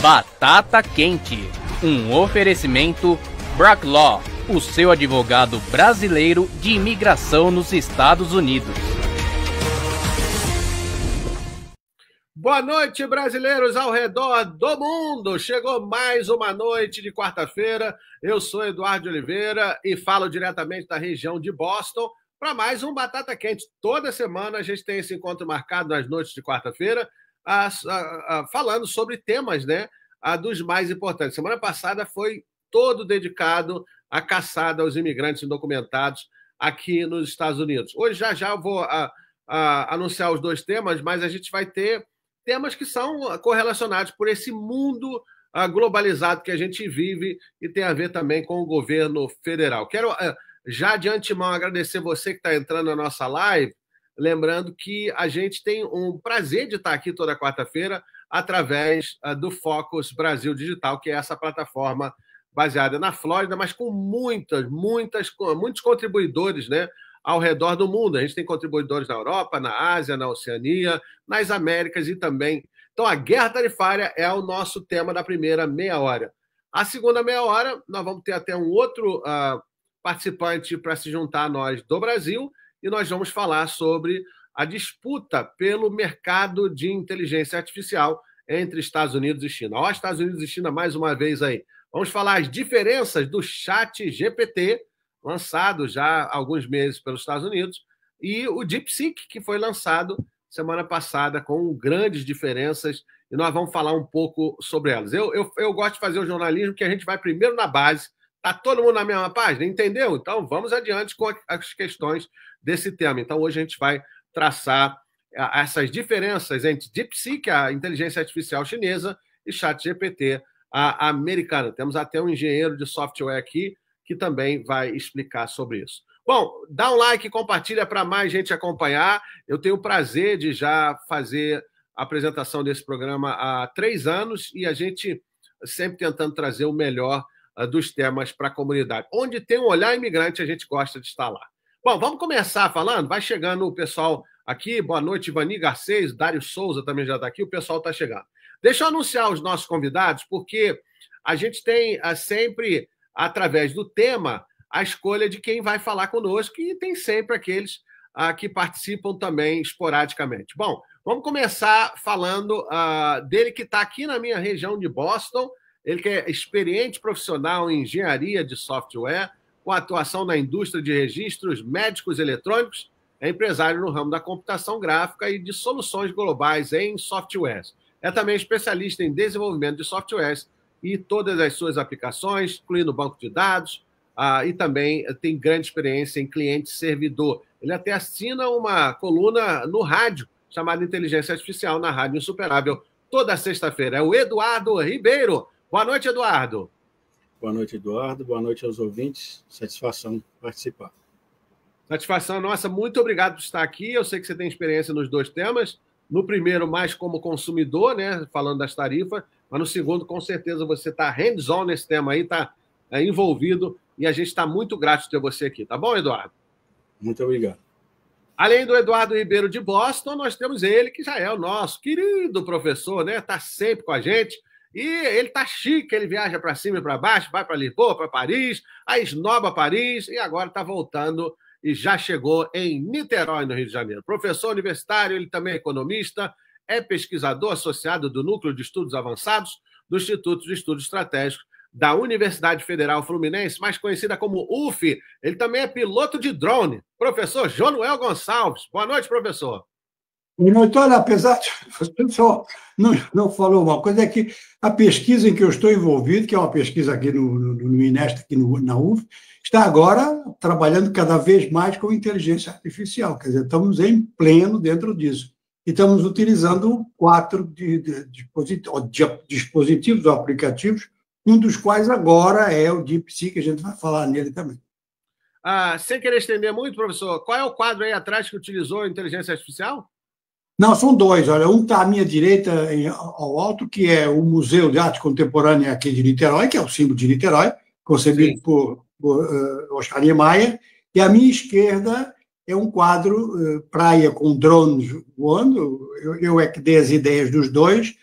Batata Quente, um oferecimento Brack Law, o seu advogado brasileiro de imigração nos Estados Unidos. Boa noite, brasileiros ao redor do mundo! Chegou mais uma noite de quarta-feira. Eu sou Eduardo Oliveira e falo diretamente da região de Boston para mais um Batata Quente. Toda semana a gente tem esse encontro marcado nas noites de quarta-feira, falando sobre temas, né, dos mais importantes. Semana passada foi todo dedicado à caçada aos imigrantes indocumentados aqui nos Estados Unidos. Hoje já eu vou anunciar os dois temas, mas a gente vai ter temas que são correlacionados por esse mundo globalizado que a gente vive e tem a ver também com o governo federal. Quero já de antemão agradecer você que está entrando na nossa live, lembrando que a gente tem um prazer de estar aqui toda quarta-feira através do Focus Brasil Digital, que é essa plataforma baseada na Flórida, mas com muitos contribuidores, né, ao redor do mundo. A gente tem contribuidores na Europa, na Ásia, na Oceania, nas Américas e também. Então, a guerra tarifária é o nosso tema da primeira meia hora. A segunda meia hora, nós vamos ter até um outro participante para se juntar a nós do Brasil, e nós vamos falar sobre a disputa pelo mercado de inteligência artificial entre Estados Unidos e China. Ó, Estados Unidos e China mais uma vez aí. Vamos falar as diferenças do ChatGPT, lançado já há alguns meses pelos Estados Unidos, e o DeepSeek, que foi lançado semana passada com grandes diferenças, e nós vamos falar um pouco sobre elas. Eu gosto de fazer o jornalismo que a gente vai primeiro na base. Está todo mundo na mesma página? Entendeu? Então, vamos adiante com as questões desse tema. Então, hoje a gente vai traçar essas diferenças entre DeepSeek, a inteligência artificial chinesa, e ChatGPT, a americana. Temos até um engenheiro de software aqui que também vai explicar sobre isso. Bom, dá um like, compartilha para mais gente acompanhar. Eu tenho o prazer de já fazer a apresentação desse programa há 3 anos e a gente sempre tentando trazer o melhor dos temas para a comunidade. Onde tem um olhar imigrante, a gente gosta de estar lá. Bom, vamos começar falando. Vai chegando o pessoal aqui. Boa noite, Ivani Garcês, Dário Souza também já está aqui. O pessoal está chegando. Deixa eu anunciar os nossos convidados, porque a gente tem sempre, através do tema, a escolha de quem vai falar conosco, e tem sempre aqueles que participam também esporadicamente. Bom, vamos começar falando dele que está aqui na minha região de Boston. Ele que é experiente profissional em engenharia de software, com atuação na indústria de registros médicos eletrônicos, é empresário no ramo da computação gráfica e de soluções globais em softwares. É também especialista em desenvolvimento de softwares e todas as suas aplicações, incluindo banco de dados, e também tem grande experiência em cliente-servidor. Ele até assina uma coluna no rádio, chamada Inteligência Artificial, na Rádio Insuperável, toda sexta-feira. É o Eduardo Ribeiro. Boa noite, Eduardo. Boa noite, Eduardo. Boa noite aos ouvintes. Satisfação participar. Satisfação nossa. Muito obrigado por estar aqui. Eu sei que você tem experiência nos dois temas. No primeiro, mais como consumidor, né, falando das tarifas, mas no segundo, com certeza, você está hands-on nesse tema aí, está envolvido, e a gente está muito grato de ter você aqui. Tá bom, Eduardo? Muito obrigado. Além do Eduardo Ribeiro de Boston, nós temos ele, que já é o nosso querido professor, né? Está sempre com a gente. E ele tá chique, ele viaja para cima e para baixo, vai para Lisboa, para Paris, aí esnoba Paris, e agora está voltando e já chegou em Niterói, no Rio de Janeiro. Professor universitário, ele também é economista, é pesquisador associado do Núcleo de Estudos Avançados do Instituto de Estudos Estratégicos da Universidade Federal Fluminense, mais conhecida como UF. Ele também é piloto de drone. Professor Jonuel Gonçalves. Boa noite, professor. Olha, apesar de você só não falou uma coisa, é que a pesquisa em que eu estou envolvido, que é uma pesquisa aqui no INEST, aqui na UF, está agora trabalhando cada vez mais com inteligência artificial. Quer dizer, estamos em pleno dentro disso. E estamos utilizando 4 dispositivos ou aplicativos, um dos quais agora é o DeepSeek, que a gente vai falar nele também. Sem querer estender muito, professor, qual é o quadro aí atrás que utilizou a inteligência artificial? Não, são 2. Olha, um está à minha direita, ao alto, que é o Museu de Arte Contemporânea aqui de Niterói, que é o símbolo de Niterói, concebido por Oscar Niemeyer, e à minha esquerda é um quadro praia com drones voando. Eu é que dei as ideias dos dois,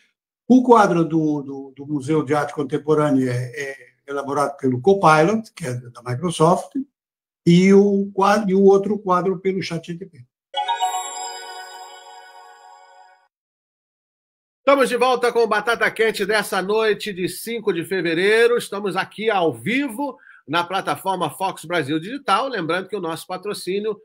O quadro do Museu de Arte Contemporânea é elaborado pelo Copilot, que é da Microsoft, e o outro quadro pelo ChatGPT. Estamos de volta com o Batata Quente dessa noite de 5 de fevereiro. Estamos aqui ao vivo na plataforma Fox Brasil Digital. Lembrando que o nosso patrocínio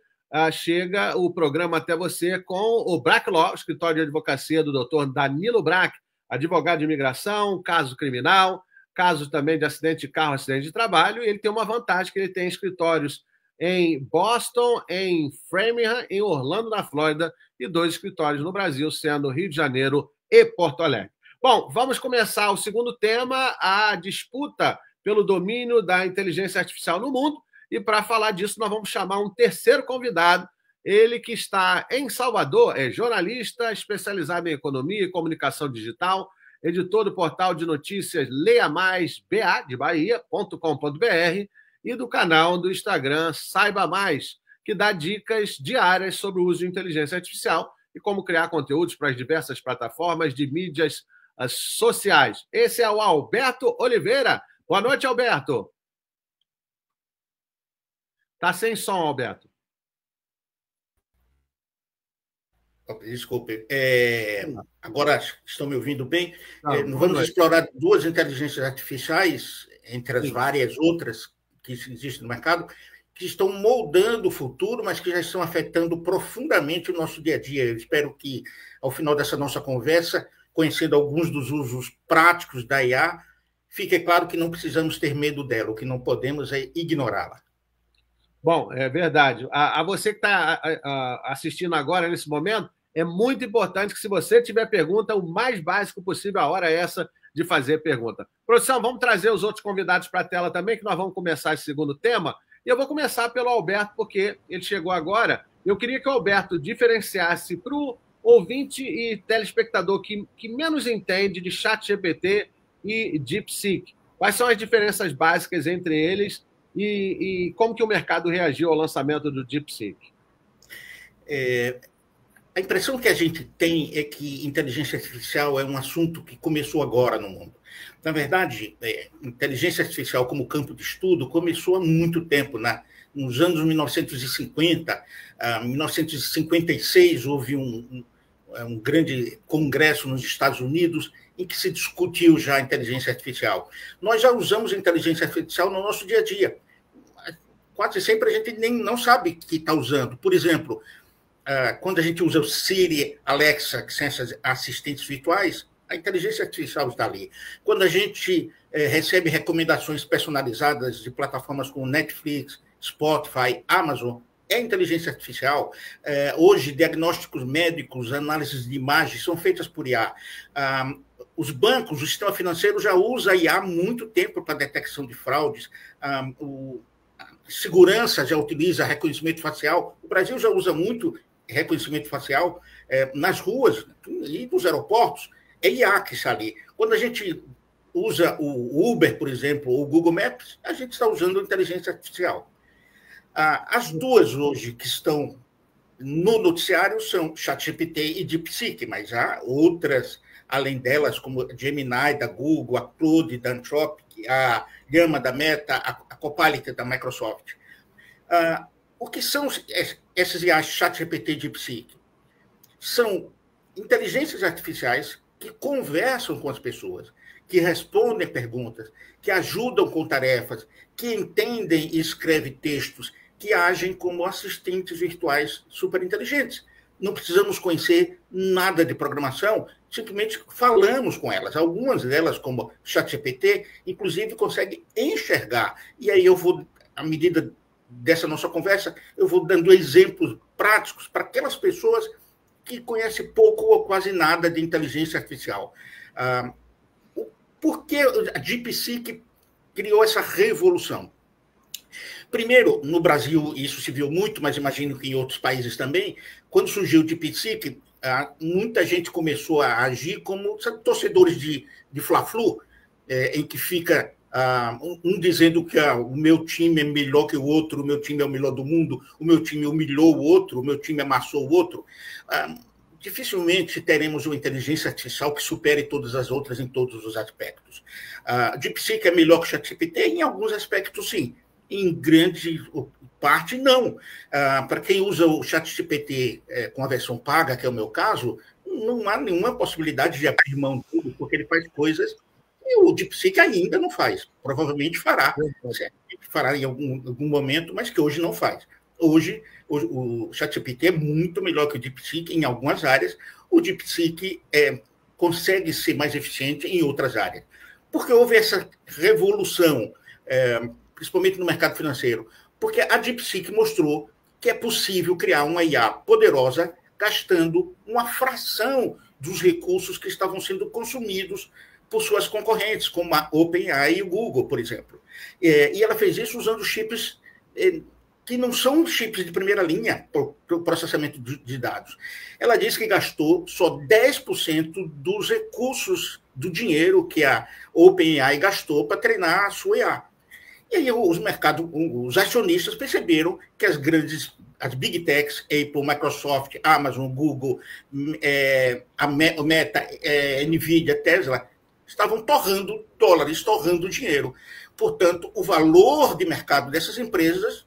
chega o programa até você com o Brack Law, escritório de advocacia do Dr. Danilo Brack, advogado de imigração, caso criminal, caso também de acidente de carro, acidente de trabalho. E ele tem uma vantagem, que ele tem escritórios em Boston, em Framingham, em Orlando, na Flórida, e 2 escritórios no Brasil, sendo Rio de Janeiro e Porto Alegre. Bom, vamos começar o segundo tema, a disputa pelo domínio da inteligência artificial no mundo. E para falar disso, nós vamos chamar um terceiro convidado, ele que está em Salvador, é jornalista especializado em economia e comunicação digital, editor do portal de notícias Leia Mais BA, de Bahia.com.br, e do canal do Instagram Saiba Mais, que dá dicas diárias sobre o uso de inteligência artificial e como criar conteúdos para as diversas plataformas de mídias sociais. Esse é o Alberto Oliveira. Boa noite, Alberto. Está sem som, Alberto. Desculpe. Agora estão me ouvindo bem? Vamos explorar 2 inteligências artificiais, entre as várias outras que existem no mercado, que estão moldando o futuro, mas que já estão afetando profundamente o nosso dia a dia. Eu espero que, ao final dessa nossa conversa, conhecendo alguns dos usos práticos da IA, fique claro que não precisamos ter medo dela, o que não podemos é ignorá-la. Bom, é verdade. A você que está assistindo agora, nesse momento, é muito importante que, se você tiver pergunta, o mais básico possível, a hora é essa de fazer pergunta. Produção, vamos trazer os outros convidados para a tela também, que nós vamos começar esse segundo tema. E eu vou começar pelo Alberto, porque ele chegou agora. Eu queria que o Alberto diferenciasse para o ouvinte e telespectador que menos entende de ChatGPT e DeepSeek. Quais são as diferenças básicas entre eles e como que o mercado reagiu ao lançamento do DeepSeek? A impressão que a gente tem é que inteligência artificial é um assunto que começou agora no mundo. Na verdade, inteligência artificial como campo de estudo começou há muito tempo. Nos anos 1950, 1956, houve um grande congresso nos Estados Unidos em que se discutiu já a inteligência artificial. Nós já usamos a inteligência artificial no nosso dia a dia. Quase sempre a gente nem não sabe que está usando. Por exemplo, quando a gente usa o Siri, Alexa, que são essas assistentes virtuais, a inteligência artificial está ali. Quando a gente recebe recomendações personalizadas de plataformas como Netflix, Spotify, Amazon, é inteligência artificial. Hoje, diagnósticos médicos, análises de imagens são feitas por IA. Os bancos, o sistema financeiro já usa IA há muito tempo para detecção de fraudes. Segurança já utiliza reconhecimento facial. O Brasil já usa muito reconhecimento facial nas ruas e nos aeroportos. É IA que está ali. Quando a gente usa o Uber, por exemplo, ou o Google Maps, a gente está usando inteligência artificial. As duas hoje que estão no noticiário são ChatGPT e DeepSeek, mas há outras, além delas, como a Gemini da Google, a Claude da Anthropic, a Llama da Meta, a Copilot da Microsoft. O que são essas IAs ChatGPT e DeepSeek? São inteligências artificiais que conversam com as pessoas, que respondem perguntas, que ajudam com tarefas, que entendem e escrevem textos, que agem como assistentes virtuais superinteligentes. Não precisamos conhecer nada de programação, simplesmente falamos com elas. Algumas delas, como ChatGPT, inclusive conseguem enxergar. E aí à medida dessa nossa conversa, eu vou dando exemplos práticos para aquelas pessoas que conhecem pouco ou quase nada de inteligência artificial. Por que a DeepSeek criou essa revolução? Primeiro, no Brasil, isso se viu muito, mas imagino que em outros países também, quando surgiu o DeepSeek, muita gente começou a agir como torcedores de Fla-Flu, em que fica um dizendo que o meu time é melhor que o outro, o meu time é o melhor do mundo, o meu time humilhou o outro, o meu time amassou o outro. dificilmente teremos uma inteligência artificial que supere todas as outras em todos os aspectos. A DeepSeek é melhor que o ChatGPT? Em alguns aspectos, sim. Em grande parte, não. Para quem usa o ChatGPT com a versão paga, que é o meu caso, não há nenhuma possibilidade de abrir mão de tudo, porque ele faz coisas que o DeepSeek ainda não faz. Provavelmente fará. Fará em algum momento, mas que hoje não faz. Hoje, o ChatGPT é muito melhor que o DeepSeek em algumas áreas. O DeepSeek consegue ser mais eficiente em outras áreas. Porque houve essa revolução, principalmente no mercado financeiro, porque a DeepSeek mostrou que é possível criar uma IA poderosa gastando uma fração dos recursos que estavam sendo consumidos por suas concorrentes, como a OpenAI e o Google, por exemplo. E ela fez isso usando chips que não são chips de primeira linha para o processamento de dados. Ela disse que gastou só 10% dos recursos do dinheiro que a OpenAI gastou para treinar a sua IA. E aí os acionistas perceberam que as Big Techs, Apple, Microsoft, Amazon, Google, a Meta, Nvidia, Tesla, estavam torrando dólares, torrando dinheiro. Portanto, o valor de mercado dessas empresas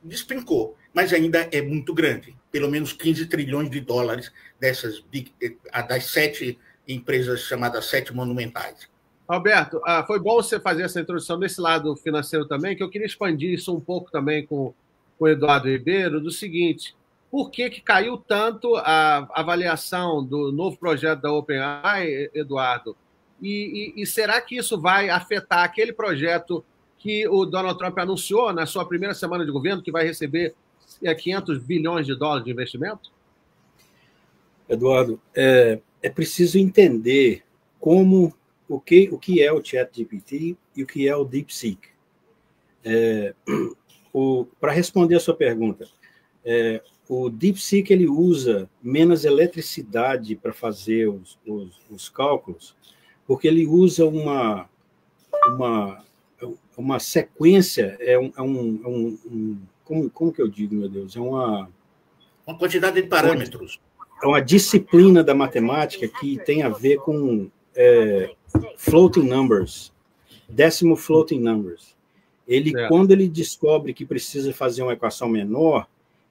despencou, mas ainda é muito grande. Pelo menos 15 trilhões de dólares das 7 empresas chamadas 7 monumentais. Alberto, foi bom você fazer essa introdução desse lado financeiro também, que eu queria expandir isso um pouco também com o Eduardo Ribeiro, do seguinte: por que caiu tanto a avaliação do novo projeto da OpenAI, Eduardo? E será que isso vai afetar aquele projeto que o Donald Trump anunciou na sua primeira semana de governo, que vai receber 500 bilhões de dólares de investimento? Eduardo, é preciso entender o que é o ChatGPT e o que é o DeepSeek. Para responder a sua pergunta, o DeepSeek ele usa menos eletricidade para fazer os cálculos, porque ele usa uma sequência, como que eu digo, meu Deus? Uma quantidade de parâmetros. É uma disciplina da matemática que tem a ver com floating numbers, décimo floating numbers. Quando ele descobre que precisa fazer uma equação menor,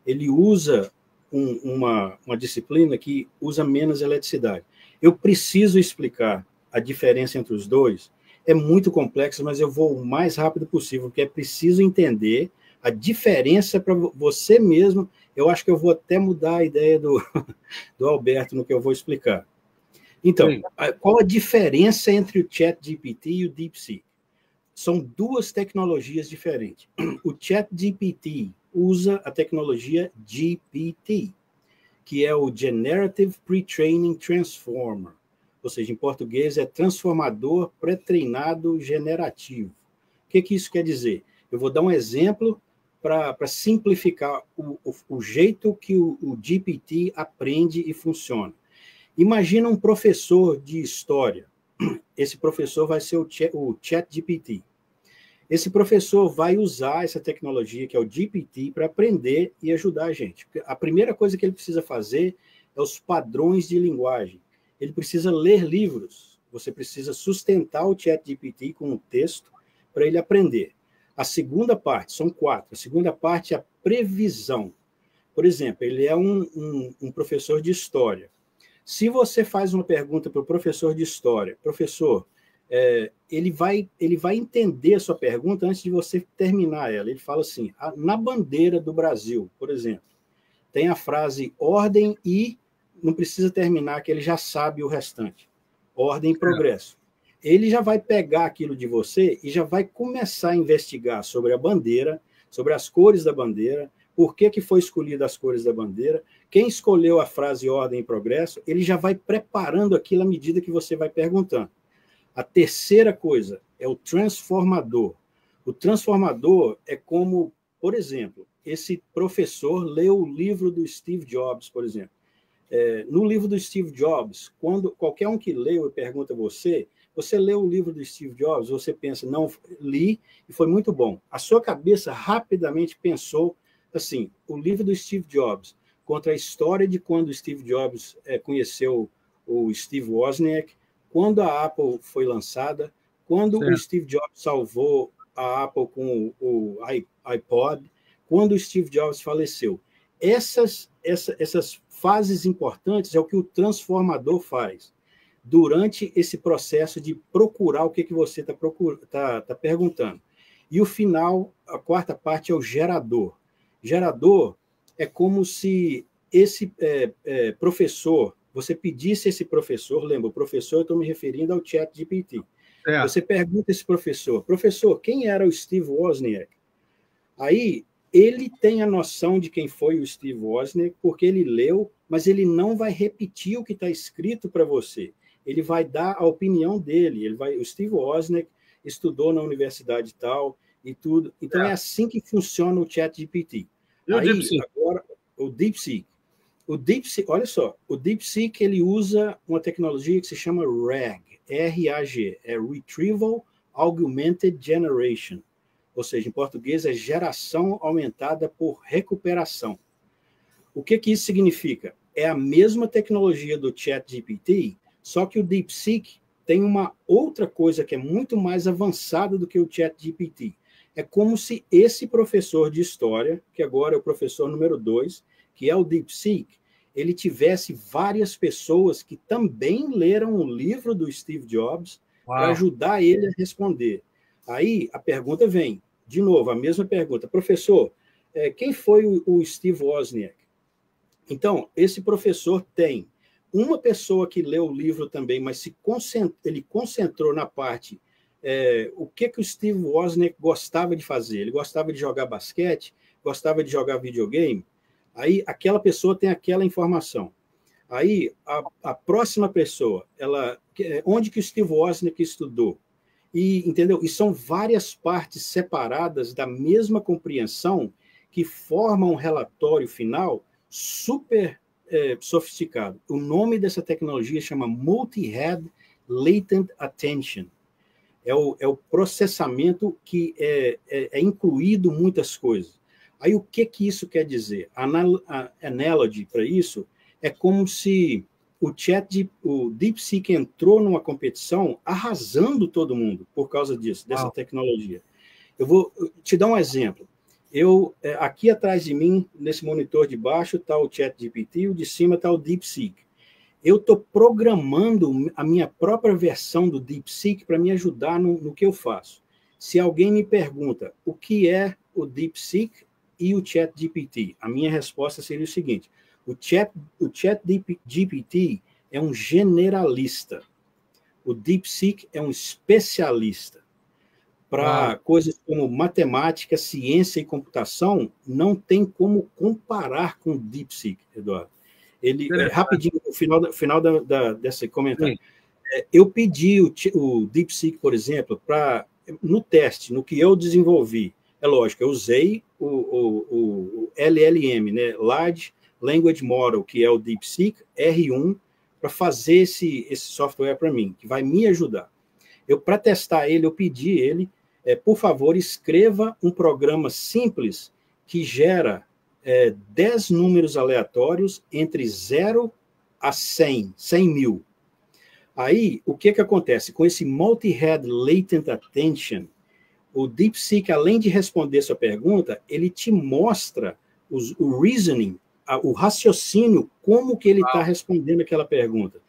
ele usa uma disciplina que usa menos eletricidade. Eu preciso explicar a diferença entre os dois. É muito complexo, mas eu vou o mais rápido possível, porque é preciso entender a diferença para você mesmo. Eu acho que eu vou até mudar a ideia do Alberto no que eu vou explicar. Então, qual a diferença entre o ChatGPT e o DeepSeek? São duas tecnologias diferentes. O ChatGPT usa a tecnologia GPT, que é o Generative Pre-Training Transformer. Ou seja, em português, é transformador pré-treinado generativo. O que isso quer dizer? Eu vou dar um exemplo para simplificar o jeito que o GPT aprende e funciona. Imagina um professor de história. Esse professor vai ser o ChatGPT. Esse professor vai usar essa tecnologia, que é o GPT, para aprender e ajudar a gente. A primeira coisa que ele precisa fazer é os padrões de linguagem. Ele precisa ler livros. Você precisa sustentar o ChatGPT com um texto para ele aprender. A segunda parte, são 4. A segunda parte é a previsão. Por exemplo, ele é um professor de história. Se você faz uma pergunta para o professor de história, professor, ele vai entender a sua pergunta antes de você terminar ela. Ele fala assim, na bandeira do Brasil, por exemplo, tem a frase ordem e não precisa terminar, que ele já sabe o restante. Ordem e progresso. Ele já vai pegar aquilo de você e já vai começar a investigar sobre a bandeira, sobre as cores da bandeira, por que foi escolhida as cores da bandeira, quem escolheu a frase ordem e progresso, ele já vai preparando aquilo à medida que você vai perguntando. A terceira coisa é o transformador. O transformador é como, por exemplo, esse professor leu o livro do Steve Jobs, por exemplo. No livro do Steve Jobs, quando qualquer um que leu e pergunta a você leu o livro do Steve Jobs, você pensa, não, li e foi muito bom. A sua cabeça rapidamente pensou assim, o livro do Steve Jobs, conta a história de quando o Steve Jobs conheceu o Steve Wozniak, quando a Apple foi lançada, quando o Steve Jobs salvou a Apple com o iPod, quando o Steve Jobs faleceu. Essas fases importantes é o que o transformador faz durante esse processo de procurar o que você está perguntando. E o final, a quarta parte, é o gerador. Gerador é como se esse professor, você pedisse a esse professor, lembra, o professor, eu estou me referindo ao ChatGPT. Você pergunta a esse professor, quem era o Steve Wozniak? Aí, ele tem a noção de quem foi o Steve Wozniak, porque ele leu, mas ele não vai repetir o que está escrito para você. Ele vai dar a opinião dele. O Steve Wozniak estudou na universidade tal e tudo. Então, é assim que funciona o ChatGPT. E o DeepSeek? Agora, o DeepSeek. Olha só, o DeepSeek ele usa uma tecnologia que se chama RAG, R-A-G, é Retrieval Augmented Generation. Ou seja, em português, é geração aumentada por recuperação. O que isso significa? É a mesma tecnologia do ChatGPT, só que o DeepSeek tem uma outra coisa que é muito mais avançada do que o ChatGPT. É como se esse professor de história, que agora é o professor número 2, que é o DeepSeek, ele tivesse várias pessoas que também leram o livro do Steve Jobs para ajudar ele a responder. Aí a pergunta vem, de novo, a mesma pergunta. Professor, quem foi o Steve Wozniak? Então, esse professor tem uma pessoa que leu o livro também, mas ele concentrou na parte o que o Steve Wozniak gostava de fazer. Ele gostava de jogar basquete, gostava de jogar videogame. Aí, aquela pessoa tem aquela informação. Aí, a próxima pessoa, onde que o Steve Wozniak estudou? Entendeu? E são várias partes separadas da mesma compreensão que formam um relatório final super sofisticado. O nome dessa tecnologia chama Multi-Head Latent Attention. É o processamento que é incluído muitas coisas. Aí, o que isso quer dizer? A analogy para isso é como se o DeepSeek entrou numa competição arrasando todo mundo por causa disso, dessa tecnologia. Eu vou te dar um exemplo. Aqui atrás de mim, nesse monitor de baixo, está o ChatGPT, e o de cima está o DeepSeek. Eu estou programando a minha própria versão do DeepSeek para me ajudar no que eu faço. Se alguém me pergunta o que é o DeepSeek e o ChatGPT, a minha resposta seria o seguinte: o ChatGPT é um generalista. O DeepSeek é um especialista. Para coisas como matemática, ciência e computação, não tem como comparar com o DeepSeek, Eduardo. Rapidinho, no final desse comentário. Eu pedi o DeepSeek, por exemplo, no teste, no que eu desenvolvi. É lógico, eu usei o LLM, né? Large Language Model, que é o DeepSeek R1, para fazer esse software para mim, que vai me ajudar. Para testar ele, eu pedi ele, por favor, escreva um programa simples que gera 10 números aleatórios entre 0 a 100 mil. Aí, o que acontece? Com esse Multi-Head Latent Attention, o DeepSeek, além de responder sua pergunta, ele te mostra o reasoning, o raciocínio, como que ele está respondendo aquela pergunta.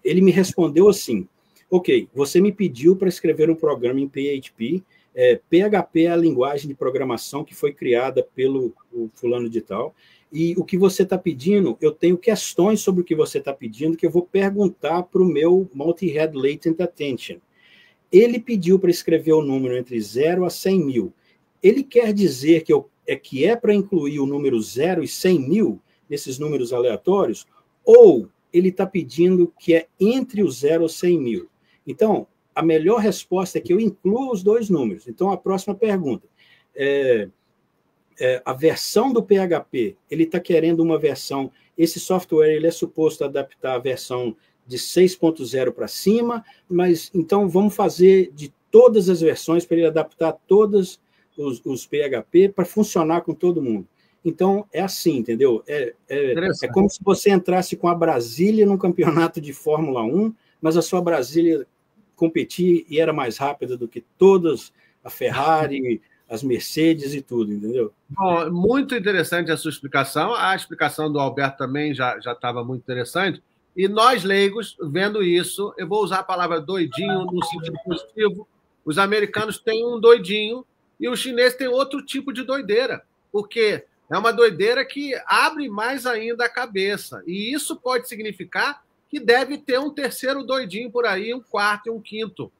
Ele me respondeu assim: ok, você me pediu para escrever um programa em PHP, PHP é a linguagem de programação que foi criada pelo fulano de tal, e o que você está pedindo, eu tenho questões sobre o que você está pedindo que eu vou perguntar para o meu Multi-Head Latent Attention. Ele pediu para escrever o número entre 0 a 100 mil. Ele quer dizer que é para incluir o número 0 e 100 mil nesses números aleatórios, ou ele está pedindo que é entre o 0 e 100 mil? Então, a melhor resposta é que eu incluo os dois números. Então, a próxima pergunta. A versão do PHP, ele está querendo uma versão... Esse software ele é suposto adaptar a versão de 6.0 para cima, mas então vamos fazer de todas as versões para ele adaptar todos os PHP para funcionar com todo mundo. Então, é assim, entendeu? É como se você entrasse com a Brasília num campeonato de Fórmula 1, mas a sua Brasília competir e era mais rápida do que todas, a Ferrari, as Mercedes e tudo, entendeu? Bom, muito interessante a sua explicação. A explicação do Alberto também já estava muito interessante. E nós, leigos, vendo isso, eu vou usar a palavra doidinho no sentido positivo. Os americanos têm um doidinho e os chineses têm outro tipo de doideira, porque é uma doideira que abre mais ainda a cabeça. E isso pode significar que deve ter um terceiro doidinho por aí, um quarto e um quinto.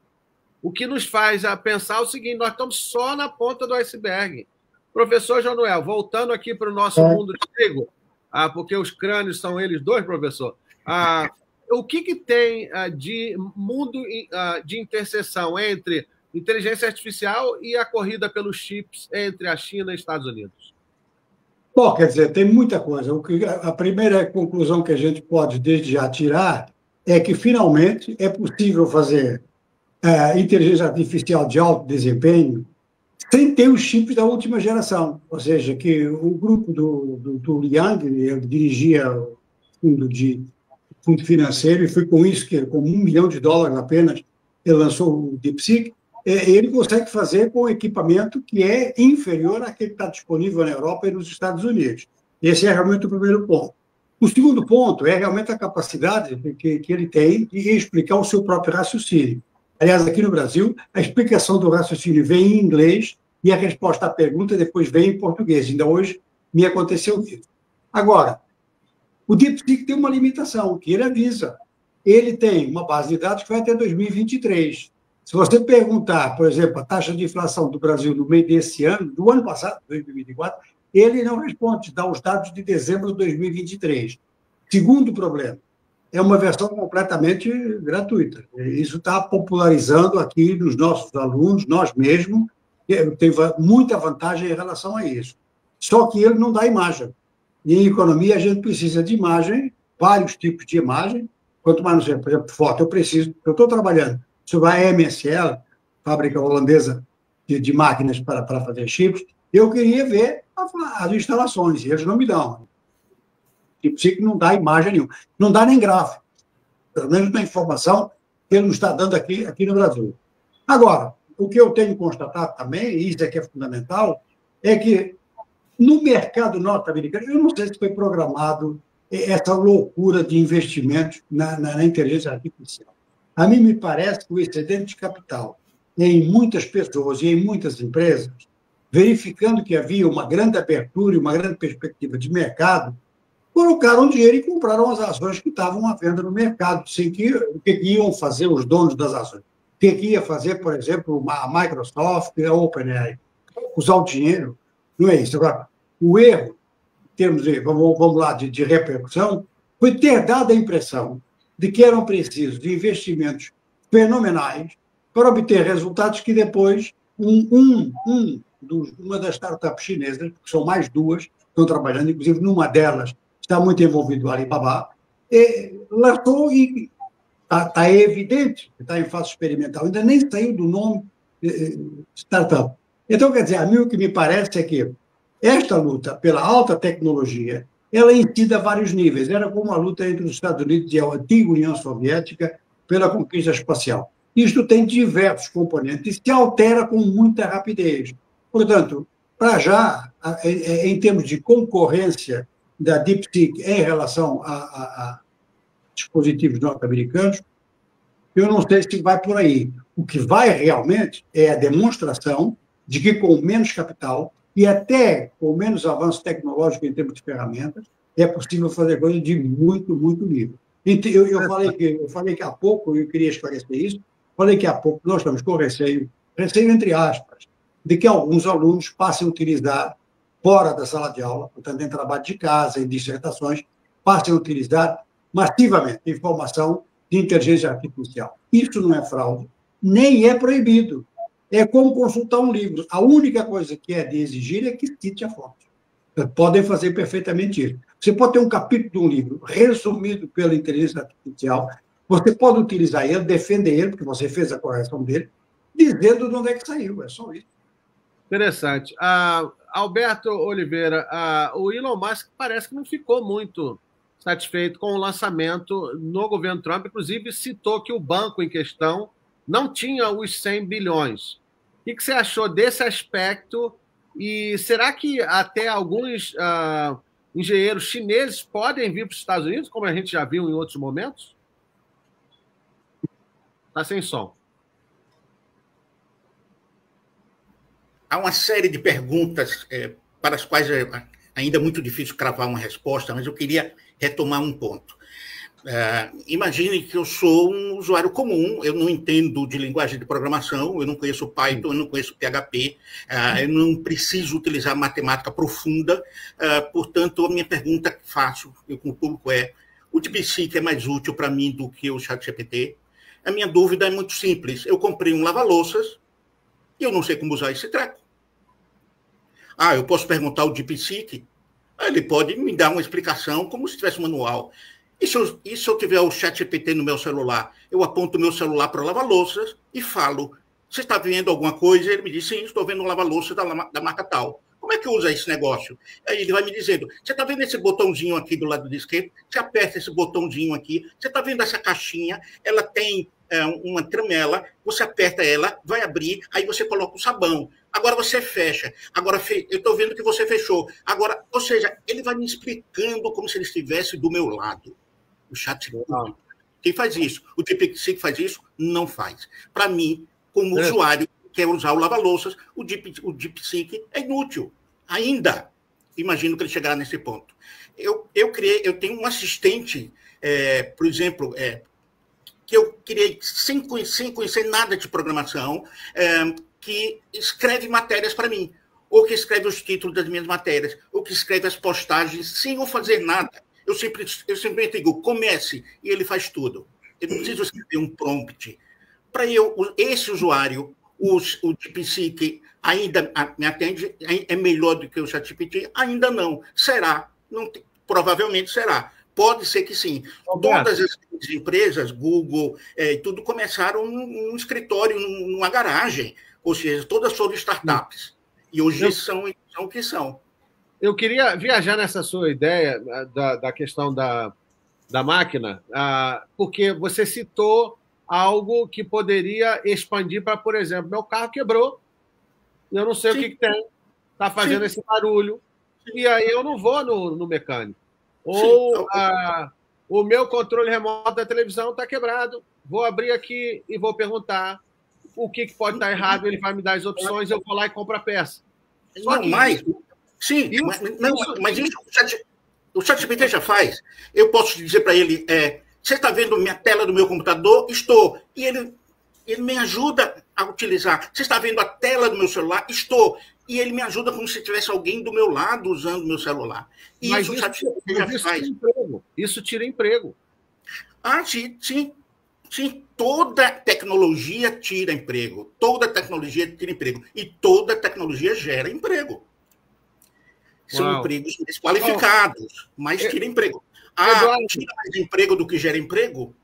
O que nos faz pensar o seguinte: nós estamos só na ponta do iceberg. Professor João, voltando aqui para o nosso mundo de leigo, porque os crânios são eles dois, professor. O que tem de mundo de interseção entre inteligência artificial e a corrida pelos chips entre a China e os Estados Unidos? Bom, quer dizer, tem muita coisa. A primeira conclusão que a gente pode desde já tirar é que, finalmente, é possível fazer inteligência artificial de alto desempenho sem ter os chips da última geração. Ou seja, que o grupo do Liang, ele dirigia o fundo financeiro, e foi com isso que, com $1 milhão apenas, ele lançou o DeepSeek. Ele consegue fazer com equipamento que é inferior àquele que está disponível na Europa e nos Estados Unidos. Esse é realmente o primeiro ponto. O segundo ponto é realmente a capacidade que ele tem de explicar o seu próprio raciocínio. Aliás, aqui no Brasil, a explicação do raciocínio vem em inglês e a resposta à pergunta depois vem em português. Ainda hoje me aconteceu isso. Agora, o DeepSeek tem uma limitação, que ele avisa. Ele tem uma base de dados que vai até 2023. Se você perguntar, por exemplo, a taxa de inflação do Brasil no meio desse ano, do ano passado, 2024, ele não responde, dá os dados de dezembro de 2023. Segundo problema, é uma versão completamente gratuita. Isso está popularizando aqui nos nossos alunos, nós mesmos, tem muita vantagem em relação a isso. Só que ele não dá imagem. E em economia a gente precisa de imagem, vários tipos de imagem. Quanto mais, não sei, por exemplo, foto, eu estou trabalhando sobre a MSL, fábrica holandesa de máquinas para fazer chips, eu queria ver as instalações, e eles não me dão. Tipo, que não dá imagem nenhuma. Não dá nem gráfico. Pelo menos na informação que ele não está dando aqui no Brasil. Agora, o que eu tenho constatado também, e isso é que é fundamental, é que no mercado norte-americano, eu não sei se foi programado essa loucura de investimentos na inteligência artificial. A mim me parece que o excedente de capital em muitas pessoas e em muitas empresas, verificando que havia uma grande abertura e uma grande perspectiva de mercado, colocaram dinheiro e compraram as ações que estavam à venda no mercado. Sem que, o que iam fazer os donos das ações? O que ia fazer, por exemplo, a Microsoft, a OpenAI? Usar o dinheiro? Não é isso. Agora, o erro, em termos de, vamos lá, de repercussão, foi ter dado a impressão de que eram precisos de investimentos fenomenais para obter resultados que depois uma das startups chinesas, porque são mais duas, estão trabalhando, inclusive numa delas está muito envolvido o Alibaba, lançou e está evidente que está em fase experimental, ainda nem saiu do nome startup. Então, quer dizer, a mim o que me parece é que esta luta pela alta tecnologia, ela incide a vários níveis. Era como a luta entre os Estados Unidos e a antiga União Soviética pela conquista espacial. Isto tem diversos componentes e se altera com muita rapidez. Portanto, para já, em termos de concorrência da DeepSeek em relação a dispositivos norte-americanos, eu não sei se vai por aí. O que vai realmente é a demonstração de que com menos capital e até com menos avanço tecnológico em termos de ferramentas, é possível fazer coisas de muito, muito nível. Eu falei que há pouco, eu queria esclarecer isso, falei que há pouco nós estamos com receio entre aspas, de que alguns alunos passem a utilizar, fora da sala de aula, portanto, em trabalho de casa, em dissertações, passem a utilizar massivamente informação de inteligência artificial. Isso não é fraude, nem é proibido. É como consultar um livro. A única coisa que é de exigir é que cite a fonte. Podem fazer perfeitamente isso. Você pode ter um capítulo de um livro resumido pela inteligência artificial, você pode utilizar ele, defender ele, porque você fez a correção dele, dizendo de onde é que saiu. É só isso. Interessante. Alberto Oliveira, o Elon Musk parece que não ficou muito satisfeito com o lançamento no governo Trump, inclusive citou que o banco em questão não tinha os 100 bilhões. O que você achou desse aspecto? E será que até alguns engenheiros chineses podem vir para os Estados Unidos, como a gente já viu em outros momentos? Está sem som. Há uma série de perguntas para as quais ainda é muito difícil cravar uma resposta, mas eu queria retomar um ponto. Imagine que eu sou um usuário comum, eu não entendo de linguagem de programação, eu não conheço Python, eu não conheço PHP, eu não preciso utilizar matemática profunda, portanto, a minha pergunta que faço com o público é: o DeepSeek é mais útil para mim do que o ChatGPT? A minha dúvida é muito simples. Eu comprei um lava-louças e eu não sei como usar esse treco. Eu posso perguntar ao DeepSeek? Ele pode me dar uma explicação como se tivesse um manual. E se eu tiver o ChatGPT no meu celular? Eu aponto o meu celular para o lava-louças e falo: você está vendo alguma coisa? Ele me diz: sim, estou vendo um lava-louças da marca tal. Como é que usa esse negócio? Aí ele vai me dizendo: você está vendo esse botãozinho aqui do lado esquerdo? Você aperta esse botãozinho aqui. Você está vendo essa caixinha? Ela tem uma tramela, você aperta ela, vai abrir, aí você coloca o sabão. Agora você fecha. Agora eu estou vendo que você fechou. Agora, ou seja, ele vai me explicando como se ele estivesse do meu lado. O ChatGPT. Quem faz isso? O DeepSeek faz isso? Não faz. Para mim, como usuário que quer usar o lava-louças, o DeepSeek é inútil. Ainda. Imagino que ele chegará nesse ponto. Eu tenho um assistente, por exemplo, que eu criei sem conhecer nada de programação, que escreve matérias para mim, ou que escreve os títulos das minhas matérias, ou que escreve as postagens sem eu fazer nada. Eu simplesmente digo: comece, e ele faz tudo. Eu não preciso escrever um prompt. Para esse usuário, o DeepSeek ainda me atende, é melhor do que o ChatGPT? Ainda não. Será? Não, provavelmente será. Pode ser que sim. Todas as empresas, Google, tudo começaram num escritório, numa garagem. Ou seja, todas foram startups. E hoje são o que são. Eu queria viajar nessa sua ideia da questão da máquina, porque você citou algo que poderia expandir para, por exemplo, meu carro quebrou, eu não sei o que tem, está fazendo esse barulho, e aí eu não vou no mecânico. Ou o meu controle remoto da televisão está quebrado, vou abrir aqui e vou perguntar o que pode estar errado, ele vai me dar as opções, eu vou lá e compro a peça. Mas isso o ChatGPT já faz. Eu posso dizer para ele: você está vendo minha tela do meu computador? Estou. E ele me ajuda a utilizar. Você está vendo a tela do meu celular? Estou. E ele me ajuda como se tivesse alguém do meu lado usando o meu celular. E mas isso o ChatGPT já faz. Isso tira emprego. Sim. Toda tecnologia tira emprego. Toda tecnologia tira emprego. E toda tecnologia gera emprego. São empregos desqualificados, mas tira emprego. Tira mais emprego do que gera emprego?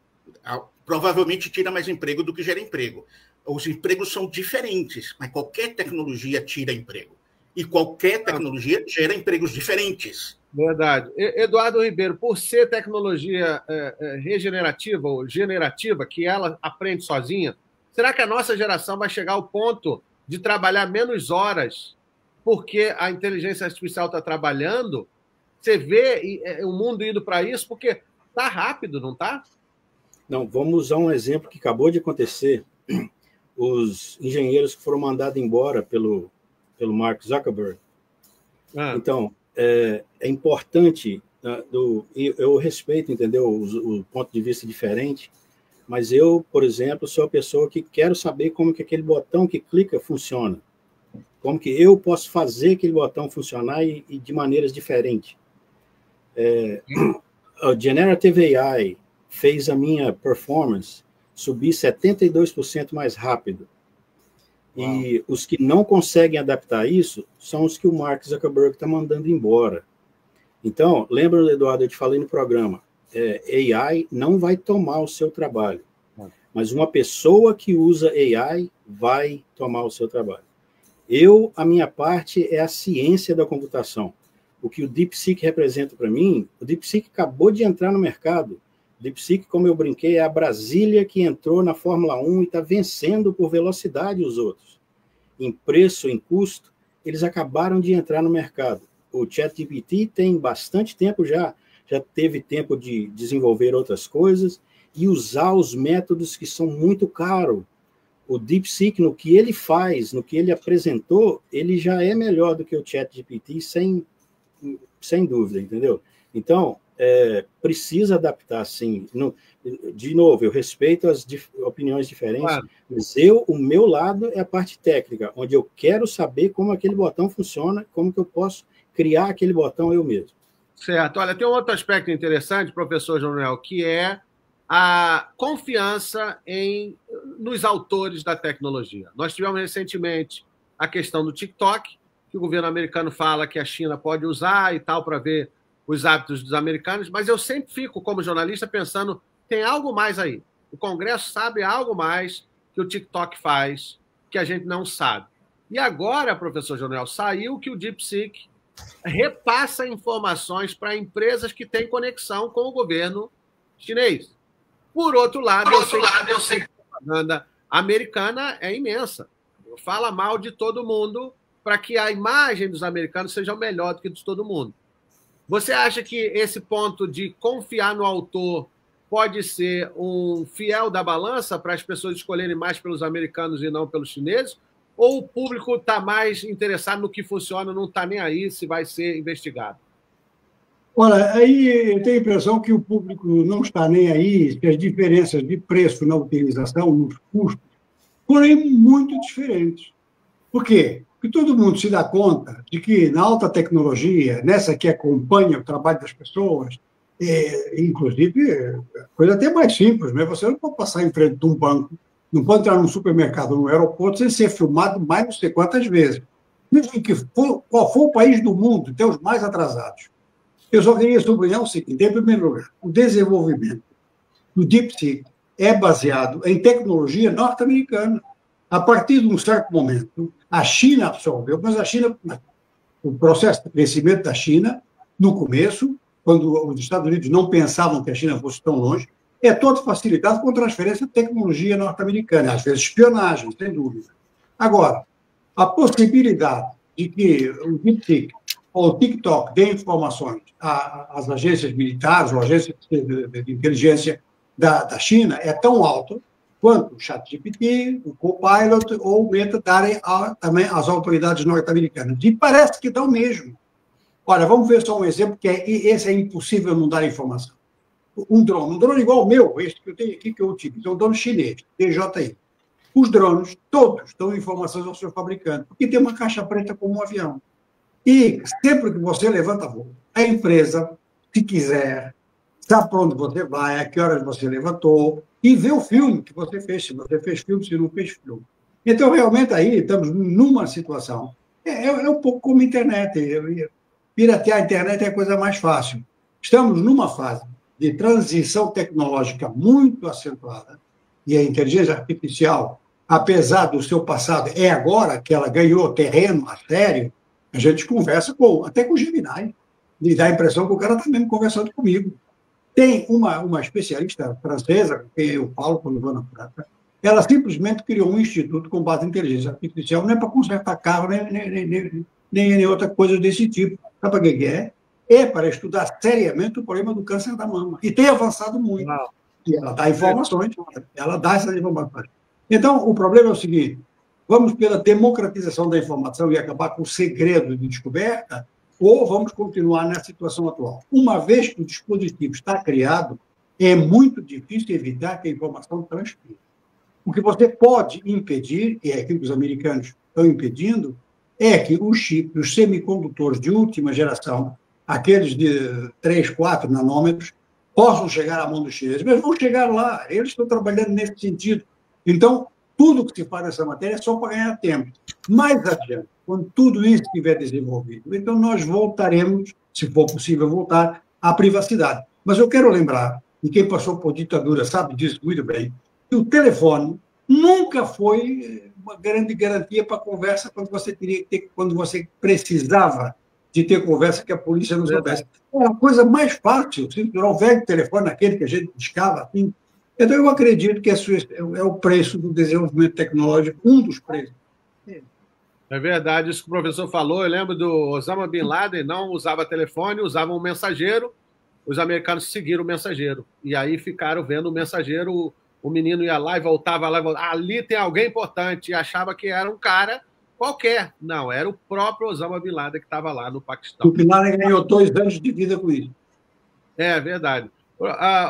Provavelmente tira mais emprego do que gera emprego. Os empregos são diferentes, mas qualquer tecnologia tira emprego. E qualquer tecnologia gera empregos diferentes. Verdade. Eduardo Ribeiro, por ser tecnologia regenerativa ou generativa, que ela aprende sozinha, será que a nossa geração vai chegar ao ponto de trabalhar menos horas porque a inteligência artificial está trabalhando? Você vê o mundo indo para isso? Porque está rápido, não está? Não, vamos usar um exemplo que acabou de acontecer. Os engenheiros que foram mandados embora pelo Mark Zuckerberg. Então, é importante, eu respeito, entendeu, o ponto de vista diferente, mas eu, por exemplo, sou a pessoa que quero saber como que aquele botão que clica funciona. Como que eu posso fazer aquele botão funcionar e de maneiras diferentes. A Generative AI fez a minha performance subir 72% mais rápido. Uau. E os que não conseguem adaptar isso são os que o Mark Zuckerberg está mandando embora. Então, lembra, Eduardo, eu te falei no programa, AI não vai tomar o seu trabalho, mas uma pessoa que usa AI vai tomar o seu trabalho. A minha parte é a ciência da computação. O que o DeepSeek representa para mim, o DeepSeek acabou de entrar no mercado. O DeepSeek, como eu brinquei, é a Brasília que entrou na Fórmula 1 e está vencendo por velocidade os outros. Em preço, em custo, eles acabaram de entrar no mercado. O ChatGPT tem bastante tempo já teve tempo de desenvolver outras coisas e usar os métodos que são muito caros. O DeepSeek, no que ele faz, no que ele apresentou, ele já é melhor do que o ChatGPT, sem dúvida, entendeu? Então, precisa adaptar, sim. De novo, eu respeito as opiniões diferentes, claro. Mas o meu lado é a parte técnica, onde eu quero saber como aquele botão funciona, como que eu posso criar aquele botão eu mesmo. Certo. Olha, tem um outro aspecto interessante, professor João Noel, que é a confiança nos autores da tecnologia. Nós tivemos recentemente a questão do TikTok, que o governo americano fala que a China pode usar e tal para ver os hábitos dos americanos, mas eu sempre fico, como jornalista, pensando, tem algo mais aí. O Congresso sabe algo mais que o TikTok faz, que a gente não sabe. E agora, professor João Noel, saiu que o DeepSeek repassa informações para empresas que têm conexão com o governo chinês. Por outro lado, eu sei que a propaganda americana é imensa. Fala mal de todo mundo para que a imagem dos americanos seja melhor do que de todo mundo. Você acha que esse ponto de confiar no autor pode ser um fiel da balança para as pessoas escolherem mais pelos americanos e não pelos chineses? Ou o público está mais interessado no que funciona, não está nem aí se vai ser investigado? Olha, aí eu tenho a impressão que o público não está nem aí, que as diferenças de preço na utilização, nos custos, forem muito diferentes. Por quê? Porque todo mundo se dá conta de que na alta tecnologia, nessa que acompanha o trabalho das pessoas, inclusive, coisa até mais simples, né? Você não pode passar em frente de um banco, não pode entrar num supermercado, num aeroporto, sem ser filmado mais não sei quantas vezes. Mesmo que qual for o país do mundo, tem os mais atrasados. Eu só queria sublinhar o seguinte: em primeiro lugar, o desenvolvimento do DeepSeek é baseado em tecnologia norte-americana. A partir de um certo momento, a China absorveu, mas o processo de crescimento da China, no começo, quando os Estados Unidos não pensavam que a China fosse tão longe, é todo facilitado com transferência de tecnologia norte-americana, às vezes espionagem, sem dúvida. Agora, a possibilidade de que o DeepSeek ou o TikTok dê informações às agências militares ou agências de inteligência da China é tão alta quanto o ChatGPT, o Copilot ou o Meta darem também às autoridades norte-americanas. E parece que dão mesmo. Olha, vamos ver só um exemplo, que esse é impossível não dar informação. Um drone igual ao meu, este que eu tenho aqui, que eu utilizo, é um drone chinês, DJI. Os drones, todos, dão informações ao seu fabricante, porque tem uma caixa preta como um avião. E sempre que você levanta voo, a empresa, se quiser, sabe para onde você vai, a que horas você levantou, e vê o filme que você fez, se você fez filme, se não fez filme. Então, realmente, aí estamos numa situação. É um pouco como a internet. Piratear a internet é a coisa mais fácil. Estamos numa fase de transição tecnológica muito acentuada, e a inteligência artificial, apesar do seu passado, é agora que ela ganhou terreno a sério. A gente conversa até com o Gemini, e dá a impressão que o cara está mesmo conversando comigo. Tem uma especialista francesa, com quem eu falo quando vou na França, ela simplesmente criou um instituto com base em inteligência artificial, não é para consertar carro, nem outra coisa desse tipo. Sabe para que é? É para estudar seriamente o problema do câncer da mama. E tem avançado muito. E ela dá informações, ela dá essas informações. Então, o problema é o seguinte: vamos pela democratização da informação e acabar com o segredo de descoberta, ou vamos continuar na situação atual? Uma vez que o dispositivo está criado, é muito difícil evitar que a informação transpire. O que você pode impedir, e é aquilo que os americanos estão impedindo, é que os chips, os semicondutores de última geração, aqueles de 3, 4 nanômetros, possam chegar à mão dos chineses. Mas vão chegar lá, eles estão trabalhando nesse sentido. Então, tudo que se faz nessa matéria é só para ganhar tempo. Mais adiante, quando tudo isso estiver desenvolvido, então nós voltaremos, se for possível voltar, à privacidade. Mas eu quero lembrar, e quem passou por ditadura sabe disso muito bem, que o telefone nunca foi uma grande garantia para conversa quando você precisava de ter conversa que a polícia não soubesse. É a coisa mais fácil, o velho telefone, aquele que a gente discava assim. Então, eu acredito que é o preço do desenvolvimento tecnológico, um dos preços. É verdade, isso que o professor falou. Eu lembro do Osama Bin Laden, não usava telefone, usava um mensageiro. Os americanos seguiram o mensageiro. E aí ficaram vendo o mensageiro, o menino ia lá e voltava lá. Ali tem alguém importante. E achava que era um cara qualquer. Não, era o próprio Osama Bin Laden que estava lá no Paquistão. O Bin Laden ganhou 2 anos de vida com isso. É verdade.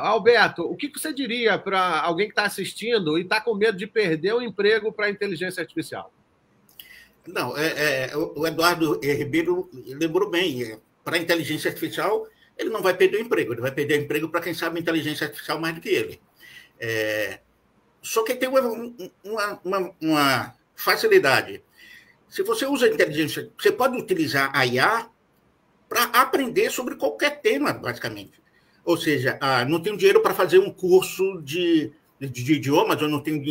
Alberto, o que você diria para alguém que está assistindo e está com medo de perder o emprego para a inteligência artificial? Não, o Eduardo Ribeiro lembrou bem. Para a inteligência artificial, ele não vai perder o emprego. Ele vai perder o emprego para quem sabe a inteligência artificial mais do que ele. Só que tem uma facilidade. Se você usa a inteligência, você pode utilizar a IA para aprender sobre qualquer tema, basicamente. Ou seja, não tenho dinheiro para fazer um curso de idiomas, eu não tenho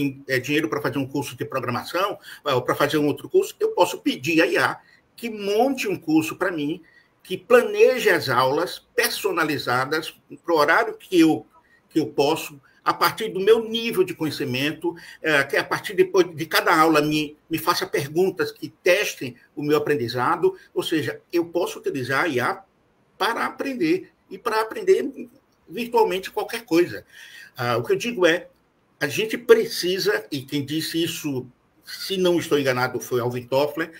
dinheiro para fazer um curso de programação, ou para fazer um outro curso, eu posso pedir a IA que monte um curso para mim, que planeje as aulas personalizadas para o horário que eu posso, a partir do meu nível de conhecimento, que a partir de cada aula me faça perguntas que testem o meu aprendizado, ou seja, eu posso utilizar a IA para aprender, e para aprender virtualmente qualquer coisa. O que eu digo a gente precisa, e quem disse isso, se não estou enganado, foi Alvin Toffler,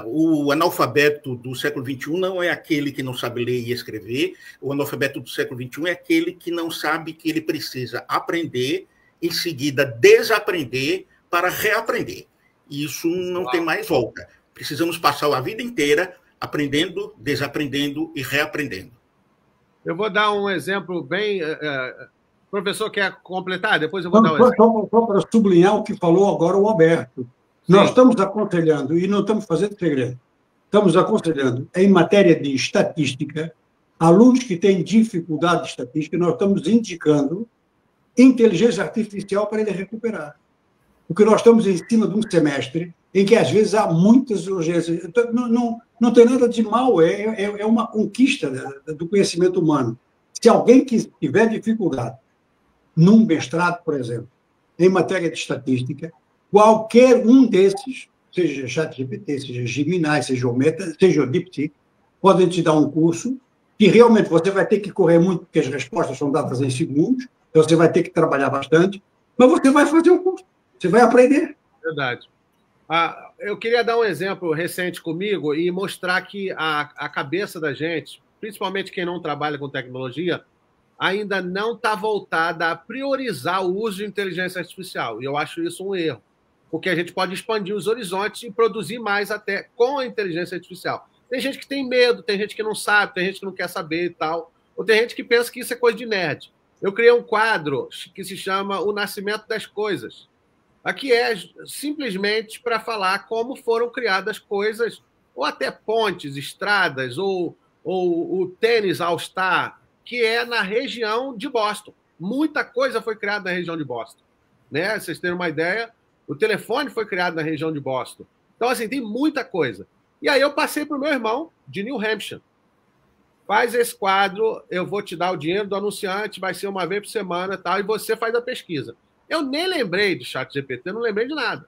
o analfabeto do século XXI não é aquele que não sabe ler e escrever, o analfabeto do século XXI é aquele que não sabe que ele precisa aprender, em seguida desaprender para reaprender. E isso não tem mais volta. Precisamos passar a vida inteira aprendendo, desaprendendo e reaprendendo. Eu vou dar um exemplo bem... O professor quer completar? Depois eu vou dar um exemplo. Só para sublinhar o que falou agora o Alberto. Sim. Nós estamos aconselhando, e não estamos fazendo segredo, estamos aconselhando, em matéria de estatística, alunos que têm dificuldade de estatística, nós estamos indicando inteligência artificial para ele recuperar. Porque nós estamos em cima de um semestre em que, às vezes, há muitas urgências. Então, não tem nada de mal, é uma conquista do conhecimento humano. Se alguém que tiver dificuldade num mestrado, por exemplo, em matéria de estatística, qualquer um desses, seja ChatGPT, seja Gemini, seja o Meta, seja o DeepSeek, podem te dar um curso que realmente você vai ter que correr muito, porque as respostas são dadas em segundos, então você vai ter que trabalhar bastante, mas você vai fazer um curso, você vai aprender. Verdade. Eu queria dar um exemplo recente comigo e mostrar que a cabeça da gente, principalmente quem não trabalha com tecnologia, ainda não está voltada a priorizar o uso de inteligência artificial. E eu acho isso um erro, porque a gente pode expandir os horizontes e produzir mais até com a inteligência artificial. Tem gente que tem medo, tem gente que não sabe, tem gente que não quer saber e tal, ou tem gente que pensa que isso é coisa de nerd. Eu criei um quadro que se chama O Nascimento das Coisas. Aqui é simplesmente para falar como foram criadas coisas, ou até pontes, estradas, ou o tênis All-Star, que é na região de Boston. Muita coisa foi criada na região de Boston. Né? Vocês terem uma ideia, o telefone foi criado na região de Boston. Então, assim, tem muita coisa. E aí eu passei para o meu irmão, de New Hampshire. Faz esse quadro, eu vou te dar o dinheiro do anunciante, vai ser uma vez por semana, tal, e você faz a pesquisa. Eu nem lembrei de ChatGPT, não lembrei de nada.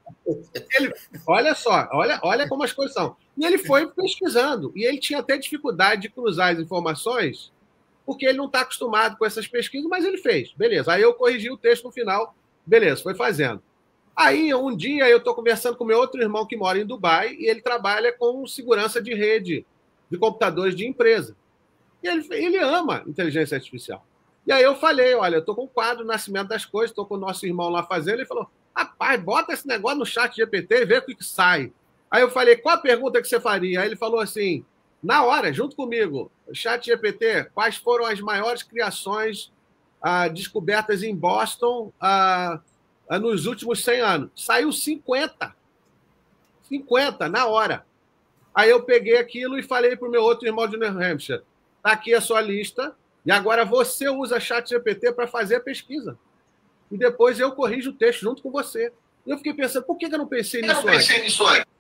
Olha só, olha como as coisas são. E ele foi pesquisando, e ele tinha até dificuldade de cruzar as informações, porque ele não está acostumado com essas pesquisas, mas ele fez. Beleza, aí eu corrigi o texto no final, beleza, foi fazendo. Aí, um dia, eu estou conversando com meu outro irmão que mora em Dubai, e ele trabalha com segurança de rede de computadores de empresa. E ele ama inteligência artificial. E aí eu falei, olha, eu estou com o quadro Nascimento das Coisas, estou com o nosso irmão lá fazendo, ele falou, rapaz, bota esse negócio no ChatGPT e vê o que sai. Aí eu falei, qual a pergunta que você faria? Aí ele falou assim, na hora, junto comigo, ChatGPT, quais foram as maiores criações descobertas em Boston nos últimos 100 anos? Saiu 50. 50, na hora. Aí eu peguei aquilo e falei para o meu outro irmão de New Hampshire, está aqui a sua lista, e agora você usa ChatGPT para fazer a pesquisa. e depois eu corrijo o texto junto com você. E eu fiquei pensando, por que eu não pensei nisso antes?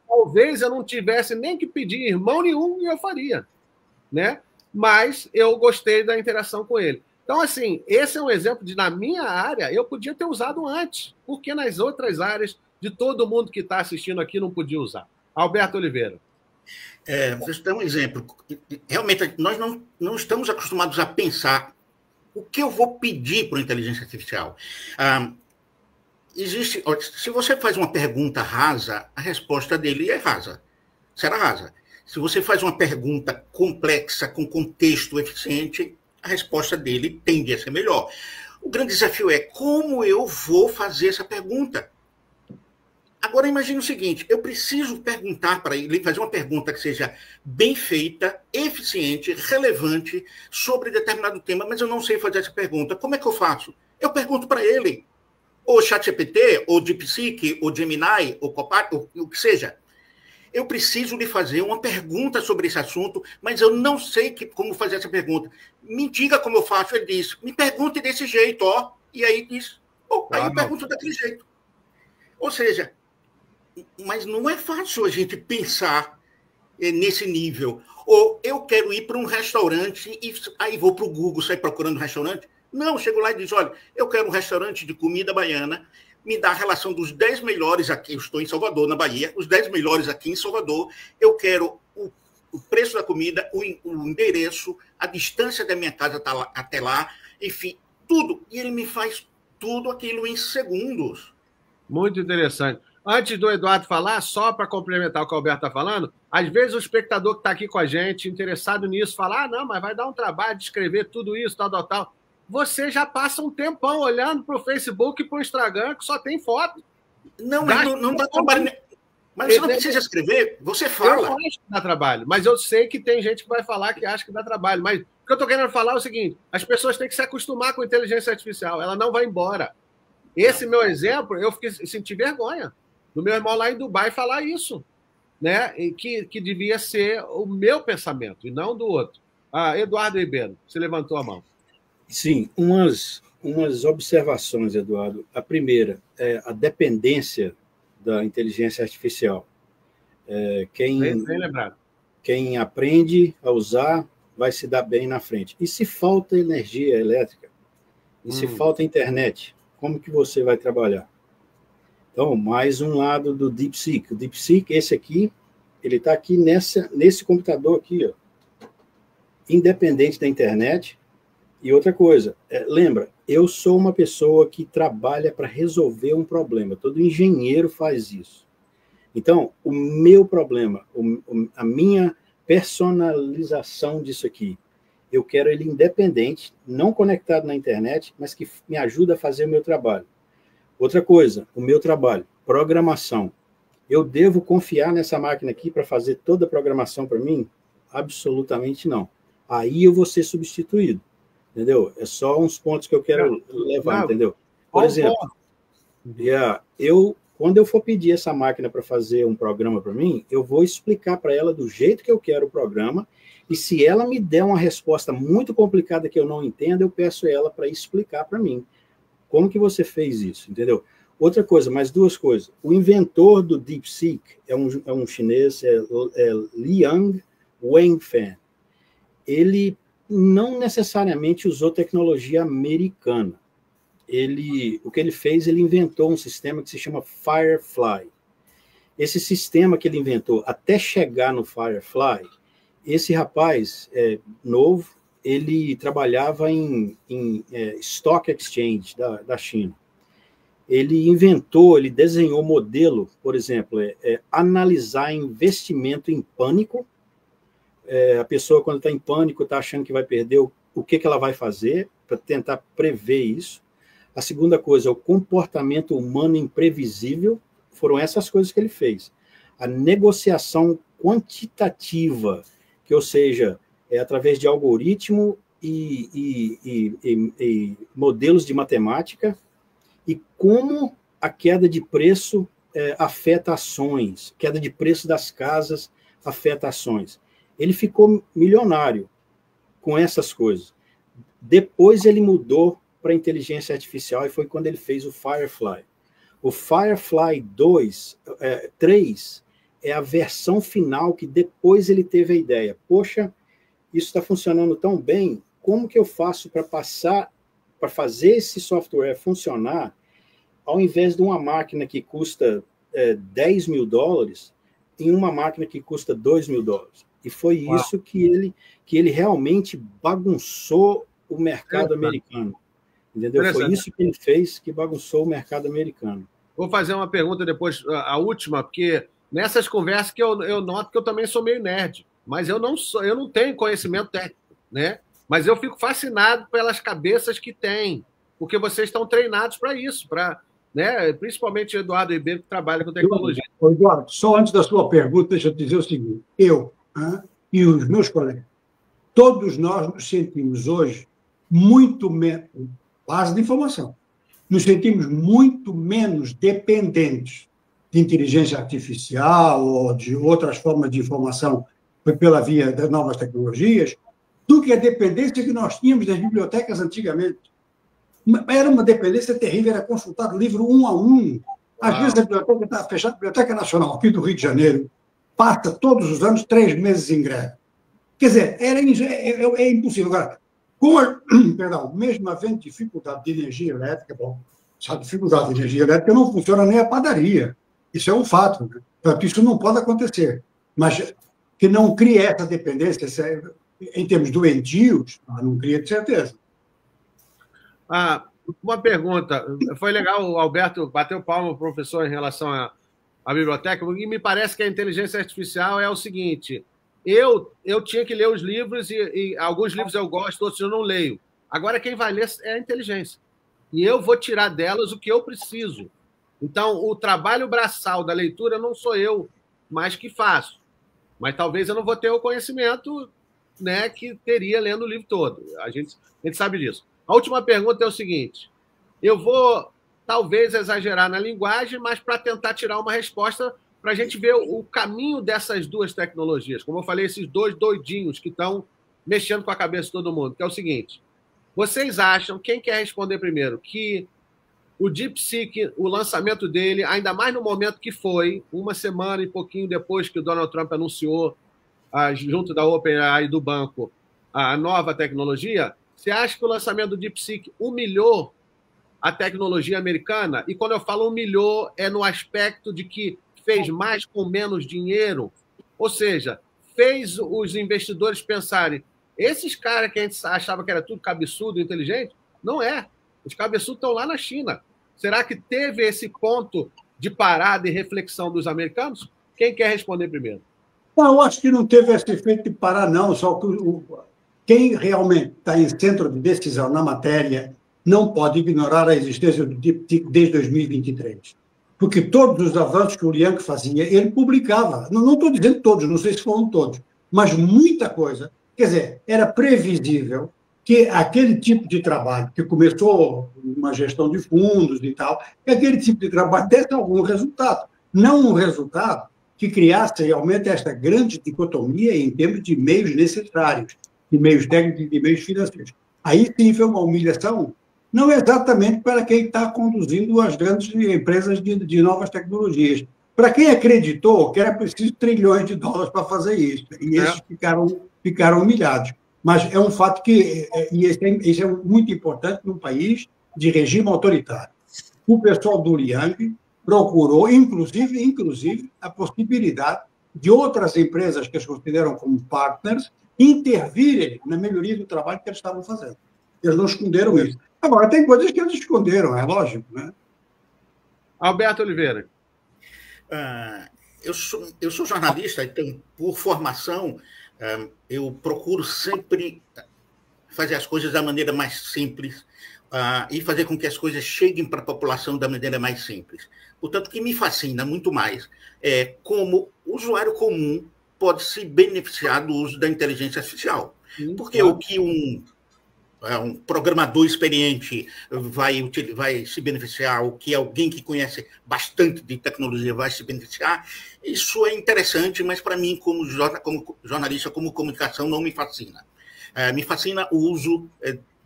Talvez eu não tivesse nem que pedir irmão nenhum e eu faria, né? Mas eu gostei da interação com ele. Então, assim, esse é um exemplo de, na minha área, eu podia ter usado antes, porque nas outras áreas de todo mundo que está assistindo aqui não podia usar. Alberto Oliveira. Você dá um exemplo. Realmente, nós não estamos acostumados a pensar o que eu vou pedir para a inteligência artificial. Se você faz uma pergunta rasa, a resposta dele é rasa. Será rasa. Se você faz uma pergunta complexa, com contexto eficiente, a resposta dele tende a ser melhor. O grande desafio é como eu vou fazer essa pergunta. Agora, imagine o seguinte, eu preciso perguntar para ele, fazer uma pergunta que seja bem feita, eficiente, relevante, sobre determinado tema, mas eu não sei fazer essa pergunta. Como é que eu faço? Eu pergunto para ele, ou ChatGPT, ou DeepSeek, ou Gemini, ou Copilot, ou o que seja. Eu preciso lhe fazer uma pergunta sobre esse assunto, mas eu não sei como fazer essa pergunta. Me diga como eu faço. Ele diz, me pergunte desse jeito, ó. E aí diz, aí eu pergunto daquele jeito. Ou seja, mas não é fácil a gente pensar nesse nível. Ou eu quero ir para um restaurante e aí vou para o Google, sair procurando um restaurante. Não, chego lá e diz, olha, eu quero um restaurante de comida baiana, me dá a relação dos 10 melhores aqui, eu estou em Salvador, na Bahia, os 10 melhores aqui em Salvador, eu quero o preço da comida, o endereço, a distância da minha casa até lá, enfim, tudo. E ele me faz tudo aquilo em segundos. Muito interessante. Antes do Eduardo falar, só para complementar o que o Alberto está falando, às vezes o espectador que está aqui com a gente, interessado nisso, fala, não, mas vai dar um trabalho de escrever tudo isso, tal. Você já passa um tempão olhando para o Facebook e para o Instagram, que só tem foto. Não dá trabalho. Mas você não precisa escrever, você fala. Eu acho que dá trabalho, mas eu sei que tem gente que vai falar que acha que dá trabalho. Mas o que eu estou querendo falar é o seguinte, as pessoas têm que se acostumar com a inteligência artificial, ela não vai embora. Esse meu exemplo, eu senti vergonha do meu irmão lá em Dubai falar isso, né? E que devia ser o meu pensamento, e não do outro. Eduardo Ribeiro, você levantou a mão. Sim, umas observações, Eduardo. A primeira é a dependência da inteligência artificial. Quem aprende a usar vai se dar bem na frente. E se falta energia elétrica? E se falta internet? Como que você vai trabalhar? Então, mais um lado do DeepSeek. O DeepSeek, esse aqui, ele está aqui nesse computador aqui, ó, independente da internet. E outra coisa, lembra, eu sou uma pessoa que trabalha para resolver um problema. Todo engenheiro faz isso. Então, o meu problema, a minha personalização disso aqui, eu quero ele independente, não conectado na internet, mas que me ajuda a fazer o meu trabalho. Outra coisa, o meu trabalho, programação. Eu devo confiar nessa máquina aqui para fazer toda a programação para mim? Absolutamente não. Aí eu vou ser substituído. Entendeu? É só uns pontos que eu quero levar, entendeu? Por exemplo, quando eu for pedir essa máquina para fazer um programa para mim, eu vou explicar para ela do jeito que eu quero o programa, e se ela me der uma resposta muito complicada que eu não entendo, eu peço ela para explicar para mim. Como que você fez isso, entendeu? Outra coisa, mais duas coisas. O inventor do DeepSeek é um chinês, Liang Wenfeng. Ele não necessariamente usou tecnologia americana. O que ele fez, ele inventou um sistema que se chama Firefly. Esse sistema que ele inventou, até chegar no Firefly, esse rapaz novo, ele trabalhava em Stock Exchange da China. Ele desenhou modelo, por exemplo, analisar investimento em pânico. A pessoa, quando está em pânico, está achando que vai perder, o que ela vai fazer para tentar prever isso. A segunda coisa, o comportamento humano imprevisível, foram essas coisas que ele fez. A negociação quantitativa, que, ou seja, através de algoritmo e modelos de matemática, e como a queda de preço afeta ações, queda de preço das casas afeta ações. Ele ficou milionário com essas coisas. Depois ele mudou para inteligência artificial e foi quando ele fez o Firefly. O Firefly 3 é a versão final que depois ele teve a ideia. Poxa, isso está funcionando tão bem, como que eu faço para fazer esse software funcionar, ao invés de uma máquina que custa $10 mil, em uma máquina que custa $2 mil. E foi isso que ele realmente bagunçou o mercado americano. Entendeu? Foi isso que ele fez que bagunçou o mercado americano. Vou fazer uma pergunta depois, a última, porque nessas conversas que eu noto que eu também sou meio nerd, mas eu não tenho conhecimento técnico, né? Mas eu fico fascinado pelas cabeças que tem, porque vocês estão treinados para isso, né? Principalmente o Eduardo Ribeiro, que trabalha com tecnologia. Eduardo, só antes da sua pergunta, deixa eu dizer o seguinte: eu e os meus colegas, todos nós nos sentimos hoje muito menos, base de informação, nos sentimos muito menos dependentes de inteligência artificial ou de outras formas de informação pela via das novas tecnologias, do que a dependência que nós tínhamos das bibliotecas antigamente. Era uma dependência terrível, era consultado livro um a um. Às vezes a biblioteca estava fechada, a Biblioteca Nacional aqui do Rio de Janeiro passa todos os anos 3 meses em greve. Quer dizer, é impossível. Agora, mesmo havendo dificuldade de energia elétrica, essa dificuldade de energia elétrica não funciona nem a padaria. Isso é um fato. Né? Portanto, isso não pode acontecer. Mas que não crie essa dependência, em termos doentios, não cria de certeza. Uma pergunta. Foi legal, o Alberto bateu palma ao professor em relação à biblioteca, porque me parece que a inteligência artificial é o seguinte: eu tinha que ler os livros, e alguns livros eu gosto, outros eu não leio. Agora, quem vai ler é a inteligência. E eu vou tirar delas o que eu preciso. Então, o trabalho braçal da leitura não sou eu mais que faço. Mas talvez eu não vou ter o conhecimento, né, que teria lendo o livro todo. A gente sabe disso. A última pergunta é o seguinte: eu vou, talvez, exagerar na linguagem, mas para tentar tirar uma resposta para a gente ver o caminho dessas duas tecnologias. Como eu falei, esses dois doidinhos que estão mexendo com a cabeça de todo mundo, que é o seguinte: vocês acham, quem quer responder primeiro, que o DeepSeek, o lançamento dele, ainda mais no momento que foi, uma semana e pouquinho depois que o Donald Trump anunciou, junto da OpenAI e do banco, a nova tecnologia, você acha que o lançamento do DeepSeek humilhou a tecnologia americana? E quando eu falo humilhou, é no aspecto de que fez mais com menos dinheiro? Ou seja, fez os investidores pensarem: esses caras que a gente achava que era tudo cabeçudo, inteligente, não é. Os cabeçudos estão lá na China. Será que teve esse ponto de parada e reflexão dos americanos? Quem quer responder primeiro? Não, eu acho que não teve esse efeito de parar, não. Só que quem realmente está em centro de decisão na matéria não pode ignorar a existência do DeepSeek desde 2023. Porque todos os avanços que o Liang fazia, ele publicava. Não estou dizendo todos, não sei se foram todos, mas muita coisa. Quer dizer, era previsível que aquele tipo de trabalho, que começou uma gestão de fundos e tal, que aquele tipo de trabalho desse algum resultado. Não um resultado que criasse realmente esta grande dicotomia em termos de meios necessários, de meios técnicos e de meios financeiros. Aí sim foi uma humilhação, não exatamente para quem está conduzindo as grandes empresas de novas tecnologias. Para quem acreditou que era preciso trilhões de dólares para fazer isso, e esses ficaram humilhados. Mas é um fato que, e isso é muito importante num país de regime autoritário. O pessoal do Liang procurou, inclusive, a possibilidade de outras empresas que eles consideram como partners intervirem na melhoria do trabalho que eles estavam fazendo. Eles não esconderam isso. Agora, tem coisas que eles esconderam, é lógico, né? Alberto Oliveira. Eu sou jornalista, então, por formação, eu procuro sempre fazer as coisas da maneira mais simples e fazer com que as coisas cheguem para a população da maneira mais simples. Portanto, o que me fascina muito mais é como o usuário comum pode se beneficiar do uso da inteligência artificial. Porque o que um programador experiente vai se beneficiar, o que alguém que conhece bastante de tecnologia vai se beneficiar, isso é interessante, mas para mim, como jornalista, como comunicação, não me fascina. Me fascina o uso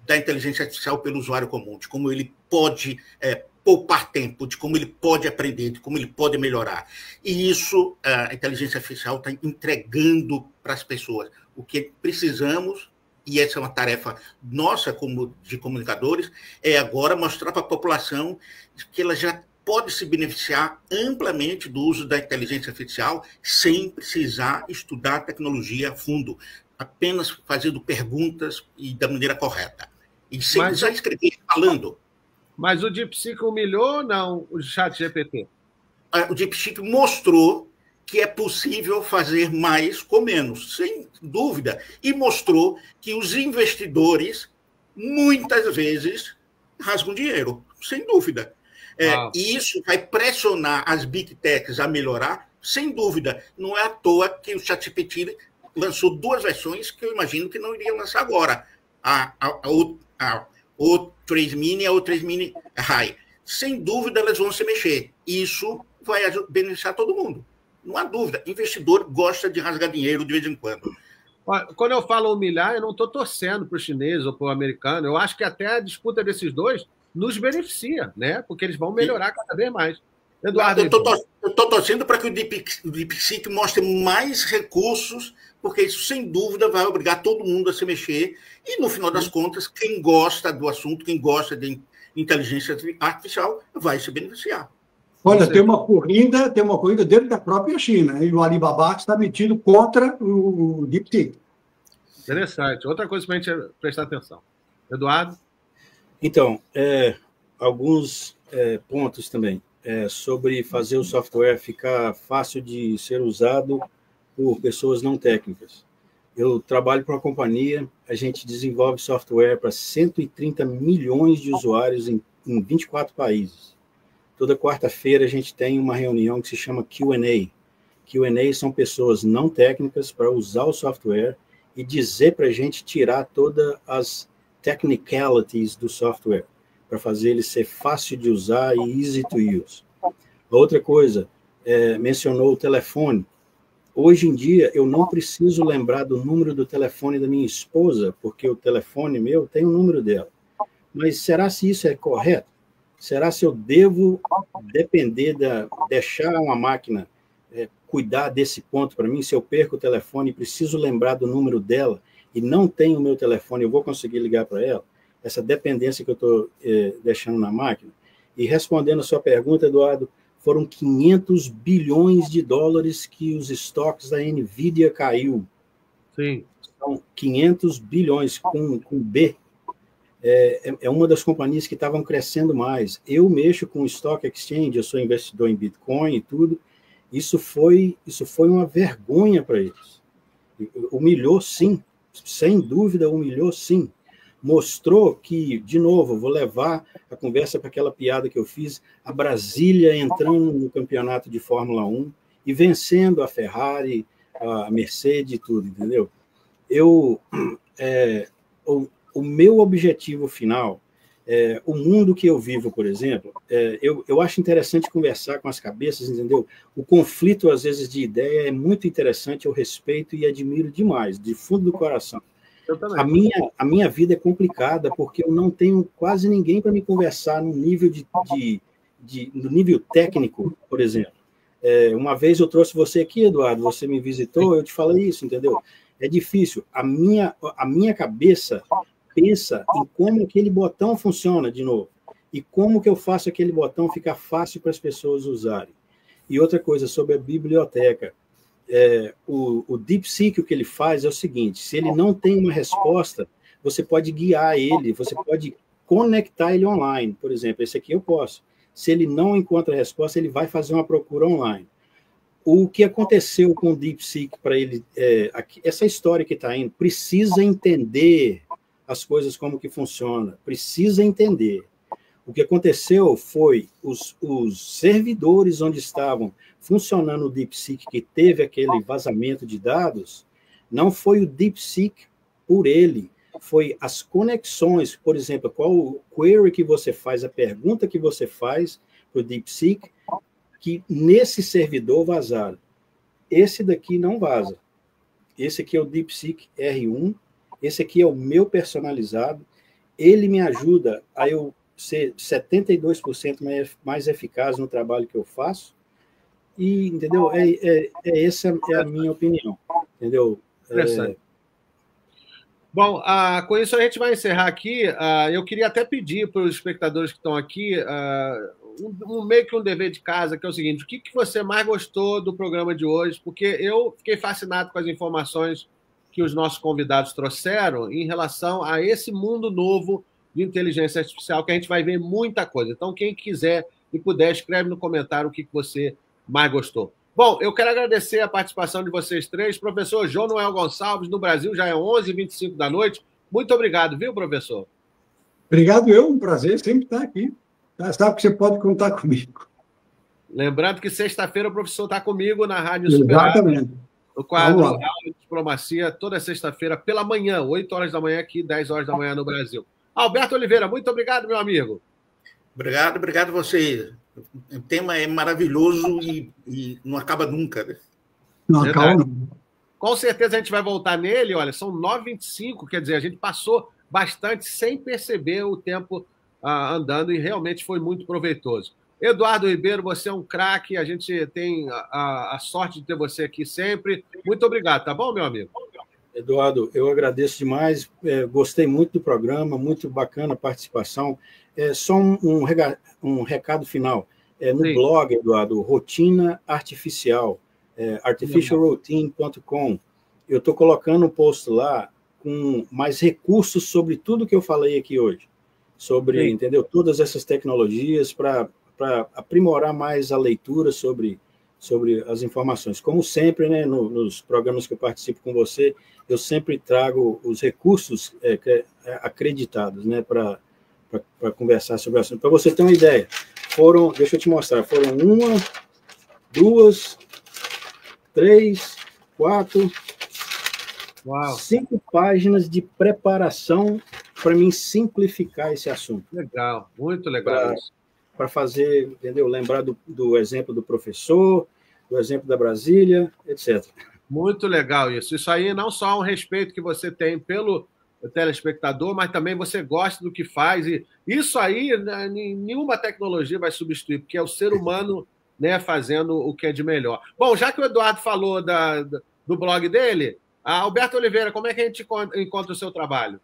da inteligência artificial pelo usuário comum, de como ele pode poupar tempo, de como ele pode aprender, de como ele pode melhorar. E isso a inteligência artificial está entregando para as pessoas. O que precisamos, e essa é uma tarefa nossa como de comunicadores, é agora mostrar para a população que ela já pode se beneficiar amplamente do uso da inteligência artificial sem precisar estudar tecnologia a fundo, apenas fazendo perguntas e da maneira correta. E sem precisar escrever falando. Mas o DeepSeek humilhou ou não o ChatGPT? O DeepSeek mostrou que é possível fazer mais com menos, sem dúvida, e mostrou que os investidores, muitas vezes, rasgam dinheiro, sem dúvida. E isso vai pressionar as Big Techs a melhorar, sem dúvida. Não é à toa que o ChatGPT lançou 2 versões que eu imagino que não iria lançar agora. O 3 Mini e o 3 Mini High. Sem dúvida, elas vão se mexer. Isso vai beneficiar todo mundo. Não há dúvida. Investidor gosta de rasgar dinheiro de vez em quando. Quando eu falo humilhar, eu não estou torcendo para o chinês ou para o americano. Eu acho que até a disputa desses dois nos beneficia, né? Porque eles vão melhorar cada vez mais. Eduardo, eu estou torcendo para que o DeepSeek mostre mais recursos, porque isso, sem dúvida, vai obrigar todo mundo a se mexer. E, no final das contas, quem gosta do assunto, quem gosta de inteligência artificial, vai se beneficiar. Olha, tem uma corrida dentro da própria China, e o Alibaba está metido contra o DeepSeek. Interessante. Outra coisa para a gente prestar atenção. Eduardo? Então, alguns pontos também sobre fazer o software ficar fácil de ser usado por pessoas não técnicas. Eu trabalho para uma companhia, a gente desenvolve software para 130 milhões de usuários em 24 países. Toda quarta-feira a gente tem uma reunião que se chama Q&A. Q&A são pessoas não técnicas para usar o software e dizer para a gente tirar todas as technicalities do software, para fazer ele ser fácil de usar e easy to use. Outra coisa, mencionou o telefone. Hoje em dia, eu não preciso lembrar do número do telefone da minha esposa, porque o telefone meu tem o número dela. Mas será se isso é correto? Será se eu devo depender deixar uma máquina cuidar desse ponto para mim? Se eu perco o telefone e preciso lembrar do número dela e não tenho o meu telefone, eu vou conseguir ligar para ela? Essa dependência que eu estou deixando na máquina. E respondendo a sua pergunta, Eduardo, foram 500 bilhões de dólares que os estoques da NVIDIA caiu. Sim. São 500 bilhões com B. É uma das companhias que estavam crescendo mais. Eu mexo com Stock Exchange, eu sou investidor em Bitcoin e tudo. Isso foi uma vergonha para eles. Humilhou, sim. Sem dúvida, humilhou, sim. Mostrou que, de novo, vou levar a conversa para aquela piada que eu fiz, a Brasília entrando no campeonato de Fórmula 1 e vencendo a Ferrari, a Mercedes e tudo, entendeu? O meu objetivo final, o mundo que eu vivo, por exemplo, eu acho interessante conversar com as cabeças, entendeu? O conflito, às vezes, de ideia é muito interessante, eu respeito e admiro demais, de fundo do coração. A minha vida é complicada porque eu não tenho quase ninguém para me conversar no nível no nível técnico, por exemplo. Uma vez eu trouxe você aqui, Eduardo, você me visitou, eu te falei isso, entendeu? É difícil. A minha cabeça pensa em como aquele botão funciona de novo e como que eu faço aquele botão ficar fácil para as pessoas usarem. E outra coisa sobre a biblioteca. O DeepSeek, o que ele faz é o seguinte: se ele não tem uma resposta, você pode guiar ele, você pode conectar ele online. Por exemplo, esse aqui eu posso. Se ele não encontra a resposta, ele vai fazer uma procura online. O que aconteceu com o DeepSeek para ele, essa história que está indo, precisa entender as coisas como que funciona, precisa entender. O que aconteceu foi os servidores onde estavam funcionando o DeepSeek, que teve aquele vazamento de dados, não foi o DeepSeek por ele, foi as conexões, por exemplo, qual o query que você faz, a pergunta que você faz para o DeepSeek, que nesse servidor vazaram. Esse daqui não vaza. Esse aqui é o DeepSeek R1, esse aqui é o meu personalizado, ele me ajuda a eu ser 72% mais eficaz no trabalho que eu faço, e, entendeu? Essa é a minha opinião, entendeu? Bom, com isso a gente vai encerrar aqui. Eu queria até pedir para os espectadores que estão aqui meio que um dever de casa, que é o seguinte: o que você mais gostou do programa de hoje? Porque eu fiquei fascinado com as informações que os nossos convidados trouxeram em relação a esse mundo novo de inteligência artificial, que a gente vai ver muita coisa. Então, quem quiser e puder, escreve no comentário o que você mais gostou. Bom, eu quero agradecer a participação de vocês três. Professor João Noel Gonçalves, no Brasil já é 11h25 da noite. Muito obrigado, viu, professor? Obrigado, um prazer sempre estar aqui. Sabe que você pode contar comigo. Lembrando que sexta-feira o professor está comigo na Rádio Exatamente. No quadro Aula de Diplomacia, toda sexta-feira pela manhã, 8 horas da manhã aqui, 10 horas da manhã no Brasil. Alberto Oliveira, muito obrigado, meu amigo. Obrigado você. O tema é maravilhoso e não acaba nunca. Não acaba nunca. Com certeza a gente vai voltar nele. Olha, são 9h25, quer dizer, a gente passou bastante sem perceber o tempo andando e realmente foi muito proveitoso. Eduardo Ribeiro, você é um craque, a gente tem a sorte de ter você aqui sempre. Muito obrigado, tá bom, meu amigo? Eduardo, eu agradeço demais, gostei muito do programa, muito bacana a participação. Só um recado final. No Sim. blog, Eduardo, Rotina Artificial, artificialroutine.com, eu estou colocando um post lá com mais recursos sobre tudo que eu falei aqui hoje, sobre, Sim. entendeu? Todas essas tecnologias para aprimorar mais a leitura sobre as informações. Como sempre, né, nos programas que eu participo com você, eu sempre trago os recursos acreditados, né, para conversar sobre o assunto. Para você ter uma ideia, deixa eu te mostrar, foram 1, 2, 3, 4, 5 páginas de preparação para mim simplificar esse assunto. Legal, muito legal. Para fazer, entendeu? Lembrar do exemplo do professor, do exemplo da Brasília, etc. Muito legal isso. Isso aí não só um respeito que você tem pelo telespectador, mas também você gosta do que faz. E isso aí, nenhuma tecnologia vai substituir, porque é o ser humano, né, fazendo o que é de melhor. Bom, já que o Eduardo falou do blog dele, Alberto Oliveira, como é que a gente encontra o seu trabalho?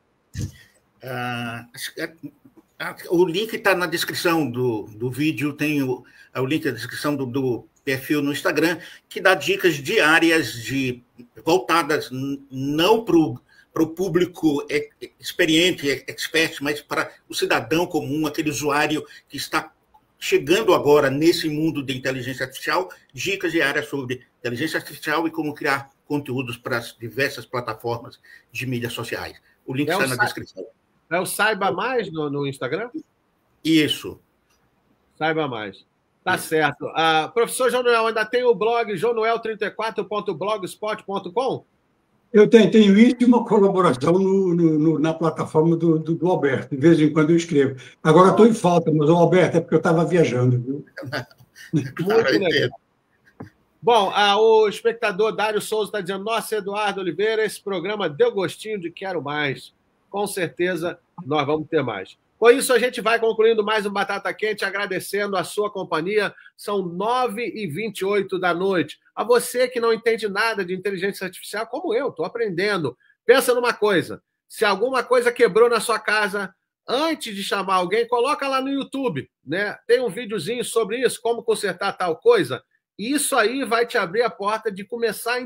O link está na descrição do vídeo, tem o link na descrição do perfil no Instagram, que dá dicas diárias voltadas não para o público experiente, expert, mas para o cidadão comum, aquele usuário que está chegando agora nesse mundo de inteligência artificial, dicas diárias sobre inteligência artificial e como criar conteúdos para as diversas plataformas de mídias sociais. O link está na descrição. É o Saiba Mais no Instagram? Isso. Saiba Mais. Tá certo. Professor João Noel, ainda tem o blog joanoel34.blogspot.com? Eu tenho isso e uma colaboração na plataforma do Alberto. De vez em quando eu escrevo. Agora estou em falta, mas o Alberto é porque eu estava viajando. Viu? Muito legal. Bom, o espectador Dário Souza está dizendo: nossa, Eduardo Oliveira, esse programa deu gostinho de quero mais. Com certeza nós vamos ter mais. Com isso, a gente vai concluindo mais um Batata Quente, agradecendo a sua companhia. São 9h28 da noite. A você que não entende nada de inteligência artificial, como eu, estou aprendendo. Pensa numa coisa. Se alguma coisa quebrou na sua casa, antes de chamar alguém, coloca lá no YouTube, né? Tem um videozinho sobre isso, como consertar tal coisa. Isso aí vai te abrir a porta de começar a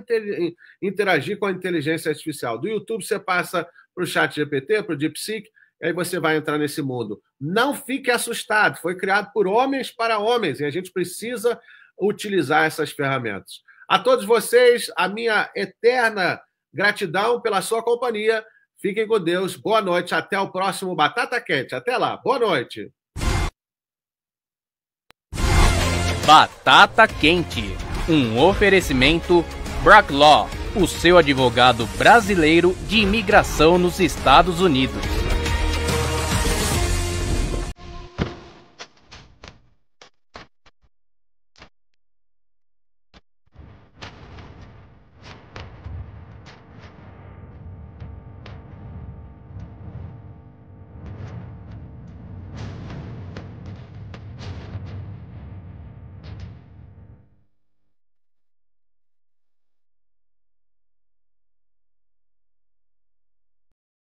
interagir com a inteligência artificial. Do YouTube você passa para o ChatGPT, para o DeepSeek, e aí você vai entrar nesse mundo. Não fique assustado, foi criado por homens para homens, e a gente precisa utilizar essas ferramentas. A todos vocês, a minha eterna gratidão pela sua companhia. Fiquem com Deus, boa noite, até o próximo Batata Quente. Até lá, boa noite. Batata Quente, um oferecimento BRAC Law, o seu advogado brasileiro de imigração nos Estados Unidos.